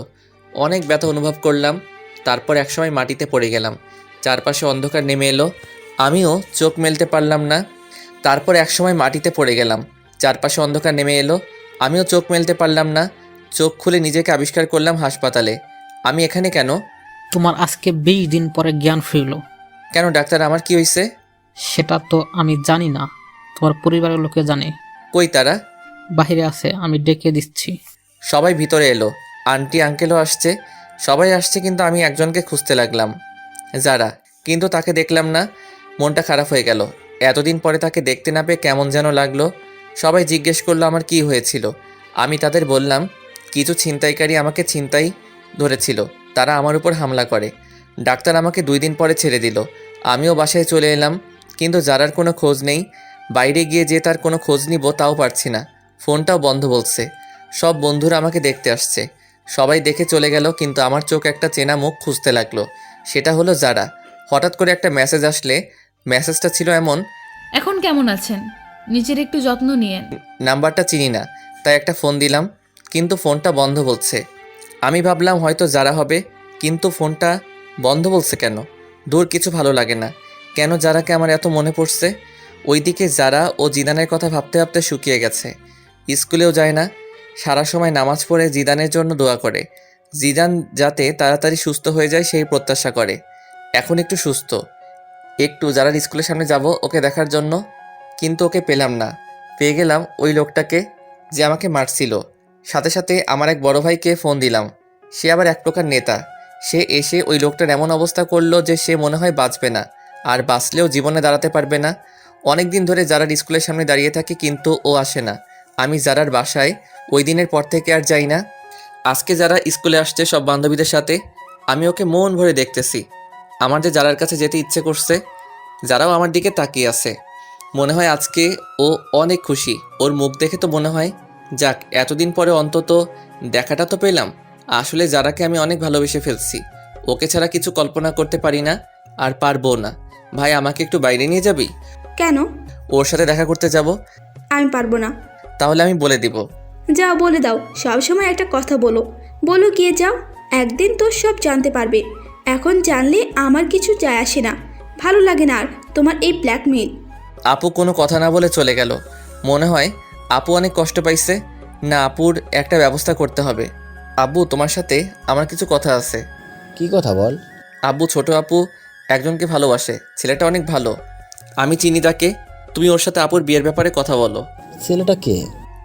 অনেক ব্যথা অনুভব করলাম। তারপর একসময় মাটিতে পড়ে গেলাম। চারপাশে অন্ধকার নেমে এলো, আমিও চোখ মেলতে পারলাম না। তারপর একসময় মাটিতে পড়ে গেলাম, চারপাশে অন্ধকার নেমে এলো, আমিও চোখ মেলতে পারলাম না। চোখ খুলে নিজেকে আবিষ্কার করলাম হাসপাতালে। আমি এখানে কেন? তোমার আজকে 20 দিন পরে জ্ঞান ফিরল। কেন ডাক্তার, আমার কি হয়েছে? সেটা তো আমি জানি না, তোমার পরিবারের লোকে জানে। কই তারা? বাহিরে আছে, আমি ডেকে দিচ্ছি। সবাই ভিতরে এলো। আন্টি আঙ্কেলও আসছে, সবাই আসছে, কিন্তু আমি একজনকে খুঁজতে লাগলাম, যারা। কিন্তু তাকে দেখলাম না। মনটা খারাপ হয়ে গেল। এতদিন পরে তাকে দেখতে না পেয়ে কেমন যেন লাগলো। সবাই জিজ্ঞেস করলো আমার কি হয়েছিল। আমি তাদের বললাম কিছু ছিনতাইকারী আমাকে ছিনতাই ধরেছিল, তারা আমার উপর হামলা করে। ডাক্তার আমাকে 2 দিন পরে ছেড়ে দিল। আমিও বাসায় চলে এলাম, কিন্তু যারার কোনো খোঁজ নেই। বাইরে গিয়ে যে তার কোনো খোঁজ নিব তাও পারছি না, ফোনটাও বন্ধ বলছে। সব বন্ধুরা আমাকে দেখতে আসছে, সবাই দেখে চলে গেল, কিন্তু আমার চোখ একটা চেনা মুখ খুঁজতে লাগলো। সেটা হলো যারা। হঠাৎ করে একটা মেসেজ আসলে, মেসেজটা ছিল এমন, এখন কেমন আছেন, নিজের একটু যত্ন নিয়েন। নাম্বারটা চিনি না, তাই একটা ফোন দিলাম, কিন্তু ফোনটা বন্ধ বলছে। আমি ভাবলাম হয়তো যারা হবে, কিন্তু ফোনটা বন্ধ বলছে কেন? দূর, কিছু ভালো লাগে না। কেন যারাকে আমার এত মনে পড়ছে? ওইদিকে যারা ও জিদানের কথা ভাবতে ভাবতে শুকিয়ে গেছে। স্কুলেও যায় না, সারা সময় নামাজ পড়ে জিদানের জন্য দোয়া করে। জিদান যাতে তাড়াতাড়ি সুস্থ হয়ে যায় সেই প্রত্যাশা করে। এখন একটু সুস্থ, একটু যারার স্কুলের সামনে যাব ওকে দেখার জন্য, কিন্তু ওকে পেলাম না। পেয়ে গেলাম ওই লোকটাকে যে আমাকে মারছিল। সাথে সাথে আমার এক বড় ভাইকে ফোন দিলাম, সে আবার এক প্রকার নেতা। সে এসে ওই লোকটার এমন অবস্থা করলো যে সে মনে হয় বাঁচবে না, আর বাঁচলেও জীবনে দাঁড়াতে পারবে না। অনেক দিন ধরে যারার স্কুলের সামনে দাঁড়িয়ে থাকে, কিন্তু ও আসে না। আমি যারার বাসায় ওই দিনের পর থেকে আর যাই না। আজকে যারা স্কুলে আসছে সব বান্ধবীদের সাথে, আমি ওকে মন ভরে দেখতেছি। আমার যে যারার কাছে যেতে ইচ্ছে করছে, যারাও আমার দিকে তাকিয়ে আছে। মনে হয় আজকে ও অনেক খুশি। ওর মুখ দেখে তো মনে হয়, যাক এতদিন পরে অন্তত দেখাটা তো পেলাম। আসলে যারাকে আমি অনেক ভালোবেসে ফেলছি, ওকে ছাড়া কিছু কল্পনা করতে পারি না, আর পারবো না। ভাই, আমাকে একটু বাইরে নিয়ে যাবি? কেন? ওর সাথে দেখা করতে যাব। আমি পারবো না। তাহলে আমি বলে দিব। যাও, বলে দাও। সব সময় একটা কথা বলো গিয়ে যাও। একদিন তো সব জানতে পারবে। এখন জানলে আমার কিছু যায় আসে না। ভালো লাগে না আর তোমার এই ব্ল্যাকমেইল। আপু কোনো কথা না বলে চলে গেল। মনে হয় আপু অনেক কষ্ট পাইছে। না, আপুর একটা ব্যবস্থা করতে হবে। আব্বু, তোমার সাথে আমার কিছু কথা আছে। কি কথা বল? আব্বু, ছোট আপু একজনকে ভালোবাসে, ছেলেটা অনেক ভালো। আমি চিনি তাকে। তুমি ওর সাথে আপুর বিয়ের ব্যাপারে কথা বলো। ছেলেটা কে?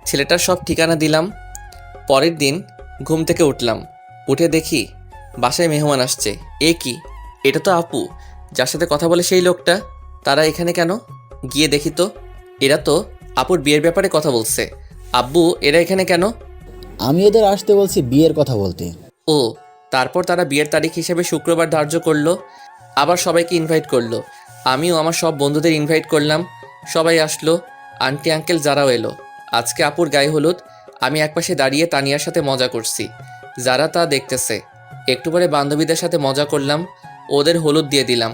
ছেলেটার সব ঠিকানা দিলাম। পরের দিন ঘুম থেকে উঠলাম, উঠে দেখি বাসায় মেহমান আসছে। এ কি, এটা তো আপু যার সাথে কথা বলে সেই লোকটা। তারা এখানে কেন? গিয়ে দেখি তো, এরা তো আপুর বিয়ের ব্যাপারে কথা বলছে। আব্বু, এরা এখানে কেন? আমি এদের আসতে বলছি বিয়ের কথা বলতে। ও, তারপর তারা বিয়ের তারিখ হিসেবে শুক্রবার ধার্য করলো। আবার সবাইকে ইনভাইট করলো। আমিও আমার সব বন্ধুদের ইনভাইট করলাম। সবাই আসলো, আন্টি আঙ্কেল যারাও এলো। আজকে আপুর গায়ে হলুদ। আমি একপাশে দাঁড়িয়ে তানিয়ার সাথে মজা করছি, যারা তা দেখতেছে। একটু পরে বান্ধবীদের সাথে মজা করলাম, ওদের হলুদ দিয়ে দিলাম।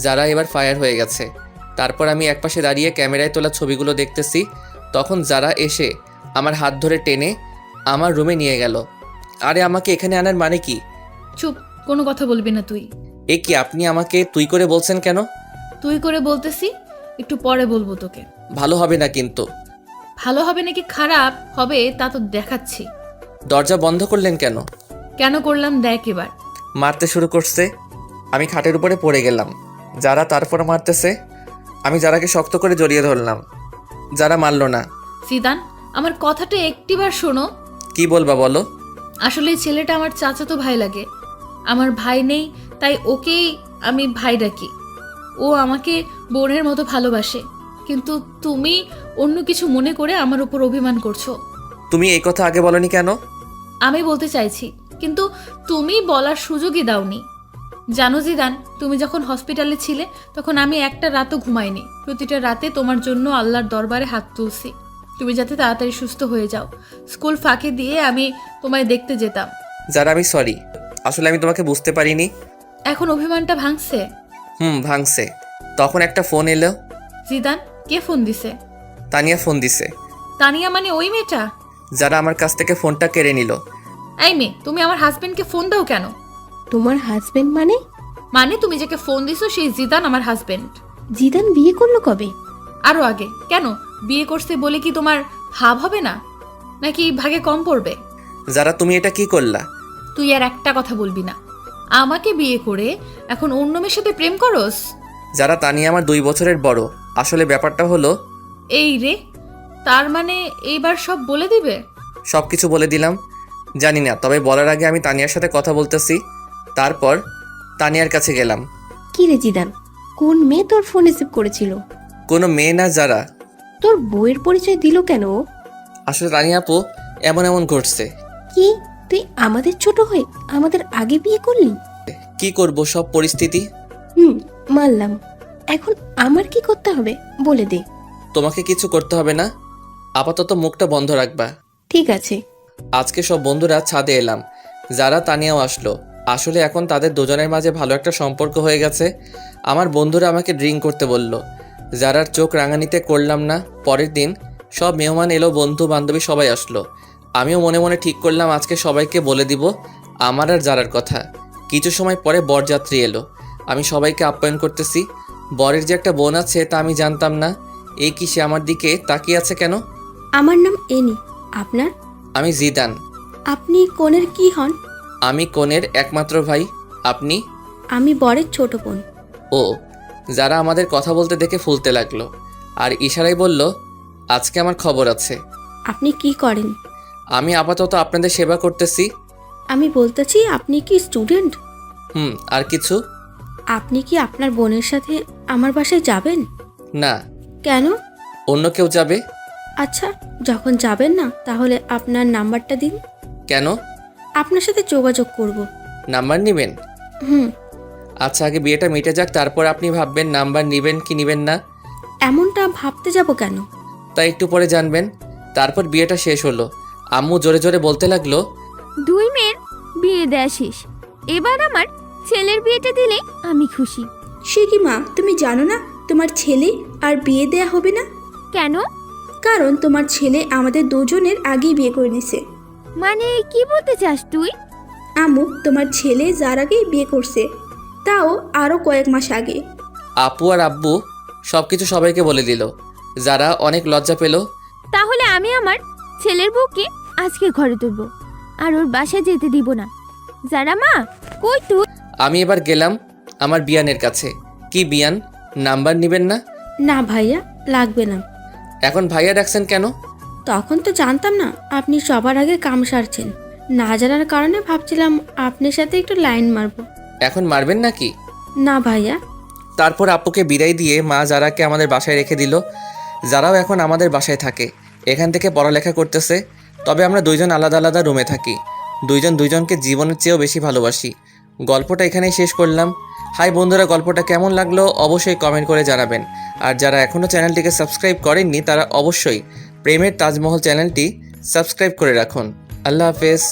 যারা এবার ফায়ার হয়ে গেছে। তারপর আমি একপাশে দাঁড়িয়ে ক্যামেরায় তোলা ছবিগুলো দেখতেছি। তখন যারা এসে আমার হাত ধরে টেনে আমার রুমে নিয়ে গেল। আরে, আমাকে এখানে আনার মানে কি? চুপ, কোনো কথা বলবি না তুই। এ কি আপনি আমাকে তুই করে বলছেন কেন? তুই করে বলতেছি, একটু পরে বলবো তোকে। ভালো হবে না কিন্তু। ভালো হবে নাকি খারাপ হবে তা তো দেখাচ্ছি। দরজা বন্ধ করলেন কেন? কেন করলাম দেখ এবার। মারতে শুরু করছে, আমি খাটের উপরে পড়ে গেলাম। যারা তারপর মারতেছে, আমি যারাকে শক্ত করে জড়িয়ে ধরলাম। যারা মারল না। জিদান, আমার কথাটা একটিবার শোনো। কি বলবা বলো? আসলে এই ছেলেটা আমার চাচাতো ভাই লাগে। আমার ভাই নেই, তাই ওকেই আমি ভাই ডাকি। ও আমাকে বোনের মতো ভালোবাসে, কিন্তু তুমি অন্য কিছু মনে করে আমার উপর অভিমান করছো। তুমি এই কথা আগে বলনি কেন? আমি বলতে চাইছি, কিন্তু তুমি বলার সুযোগই দাওনি। জানো জিদান, তুমি যখন হসপিটালে ছিলে তখন আমি একটা রাতও ঘুমাইনি। প্রতিটা রাতে তোমার জন্য আল্লাহর দরবারে হাত তুলছি, তুমি যাতে তাড়াতাড়ি সুস্থ হয়ে যাও। স্কুল ফাঁকি দিয়ে আমি তোমায় দেখতে যেতাম। যারা আমি সরি, আসলে আমি তোমাকে বুঝতে পারিনি। এখন অভিমানটা ভাঙছে? ভাঙছে। তখন একটা ফোন এলো। জিদান, কে ফোন দিছে? তানিয়া ফোন দিছে। তানিয়া মানে ওই মেয়েটা? যারা আমার কাছ থেকে ফোনটা কেড়ে নিল। এই মেয়ে, তুমি আমার হাজবেন্ডকে ফোন দাও কেন? তোমার হাজবেন্ড মানে? মানে তুমি যাকে ফোন দিছো সেই জিদান আমার হাজবেন্ড। জিদান বিয়ে করলো কবে? আরো আগে। কেন, বিয়ে করছে বলে কি তোমার ভাব হবে না, নাকি ভাগে কম পড়বে? যারা তুমি এটা কি করলা? তুই আর একটা কথা বলবি না। আমাকে বিয়ে করে এখন অন্য মেয়ের সাথে প্রেম করস? যারা তানিয়া আমার 2 বছরের বড়। আসলে ব্যাপারটা হলো এই রে, তার মানে এইবার সব বলে দিবে? সব কিছু বলে দিলাম। জানি না, তবে বলার আগে আমি তানিয়ার সাথে কথা বলতেছি। তারপর তানিয়ার কাছে গেলাম। কি রে জিদান, কোন মেয়ে তোর ফোন রিসিভ করেছিল? কোনো মেয়ে না, যারা। তোর বউয়ের পরিচয় দিল কেন? আসলে তানিয়া আপু, এমন ঘটছে। কি তুই আমাদের ছোট হয়ে আমাদের আগে বিয়ে করলি? কি করব, সব পরিস্থিতি। মানলাম। এখন আমার কি করতে হবে বলে দে। তোমাকে কিছু করতে হবে না, আপাতত মুখটা বন্ধ রাখবা। ঠিক আছে। আজকে সব বন্ধুরা ছাদে এলাম। যারা তানিয়াও আসলো। আসলে এখন তাদের দুজনের মাঝে ভালো একটা সম্পর্ক হয়ে গেছে। আমার বন্ধুরা আমাকে ড্রিঙ্ক করতে বলল। যারার চোখ রাঙানিতে করলাম না। পরের দিন সব মেহমান এলো, বন্ধু বান্ধবী সবাই আসলো। আমিও মনে মনে ঠিক করলাম আজকে সবাইকে বলে দিব আমার আর যারার কথা। কিছু সময় পরে বরযাত্রী এলো। আমি সবাইকে আপ্যায়ন করতেছি। বরের যে একটা বোন আছে তা আমি জানতাম না। এই কি সে আমার দিকে তাকিয়ে আছে কেন? আমার নাম এনি। আপনার? আমি জিদান। আপনি কনের কি হন? আমি কনের একমাত্র ভাই। আপনি? আমি বরের ছোট বোন। ও। যারা আমাদের কথা বলতে দেখে ফুলতে লাগলো আর ইশারায় বলল আজকে আমার খবর আছে। আপনি কি করেন? আমি আপাতত আপনাদের সেবা করতেছি। আমি বলতেছি, আপনি কি স্টুডেন্ট? আর কিছু? আপনি কি আপনার বোনের সাথে আমার বাসায় যাবেন? না। কেন? অন্য কেউ যাবে। আচ্ছা, যখন যাবেন না তাহলে আপনার নাম্বারটা দিন। কেন? আপনার সাথে যোগাযোগ করব। নাম্বার নেবেন? আচ্ছা, আগে বিয়েটা মিটে যাক, তারপর আপনি ভাববেন নাম্বার নেবেন কি নেবেন না। এমনটা ভাবতে যাব কেন? তাই একটু পরে জানবেন। তারপর বিয়েটা শেষ হলো। আম্মু জোরে জোরে বলতে লাগলো, 2 মেয়ের বিয়ে দেয়া শেষ, এবার আমার ছেলের বিয়েটা দিলে আমি খুশি। সে কি মা, তুমি জানো না তোমার ছেলে আর বিয়ে দেয়া হবে না? কেন? কারণ তোমার ছেলে আমাদের দুজনের আগেই বিয়ে করে নিছে। মানে কি বলতে চাস তুই? আম্মু, তোমার ছেলে যার আগেই বিয়ে করছে, তাও আরো কয়েক মাস আগে। আপু আর আব্বু সবকিছু সবাইকে বলে দিল। যারা অনেক লজ্জা পেল। তাহলে আমি আমার ছেলের বউকে আজকে ঘরে তুলবো, আর ওর বাসায় যেতে দিব না। যারা মা, কই তুই? আমি এবার গেলাম আমার বিয়ানের কাছে। কি বিয়ান, নাম্বার নেবেন না? না ভাইয়া, লাগবে না। এখন ভাইয়া ডাকছেন কেন? তখন তো জানতাম না আপনি সবার আগে কাম সারছেন। না জানার কারণে ভাবছিলাম আপনার সাথে একটু লাইন মারবো। এখন মারবেন নাকি? না ভাইয়া। তারপর আপুকে বিদায় দিয়ে মা যারাকে আমাদের বাসায় রেখে দিল। যারাও এখন আমাদের বাসায় থাকে, এখান থেকে পড়ালেখা করতেছে। তবে আমরা দুইজন আলাদা আলাদা রুমে থাকি। দুইজন দুইজনকে জীবনের চেয়েও বেশি ভালোবাসি। গল্পটা এখানেই শেষ করলাম। হাই বন্ধুরা, গল্পটা কেমন লাগলো অবশ্যই কমেন্ট করে জানাবেন। আর যারা এখনও চ্যানেলটিকে সাবস্ক্রাইব করেননি তারা অবশ্যই প্রেমের তাজমহল চ্যানেলটি সাবস্ক্রাইব করে রাখুন। আল্লাহ হাফেজ।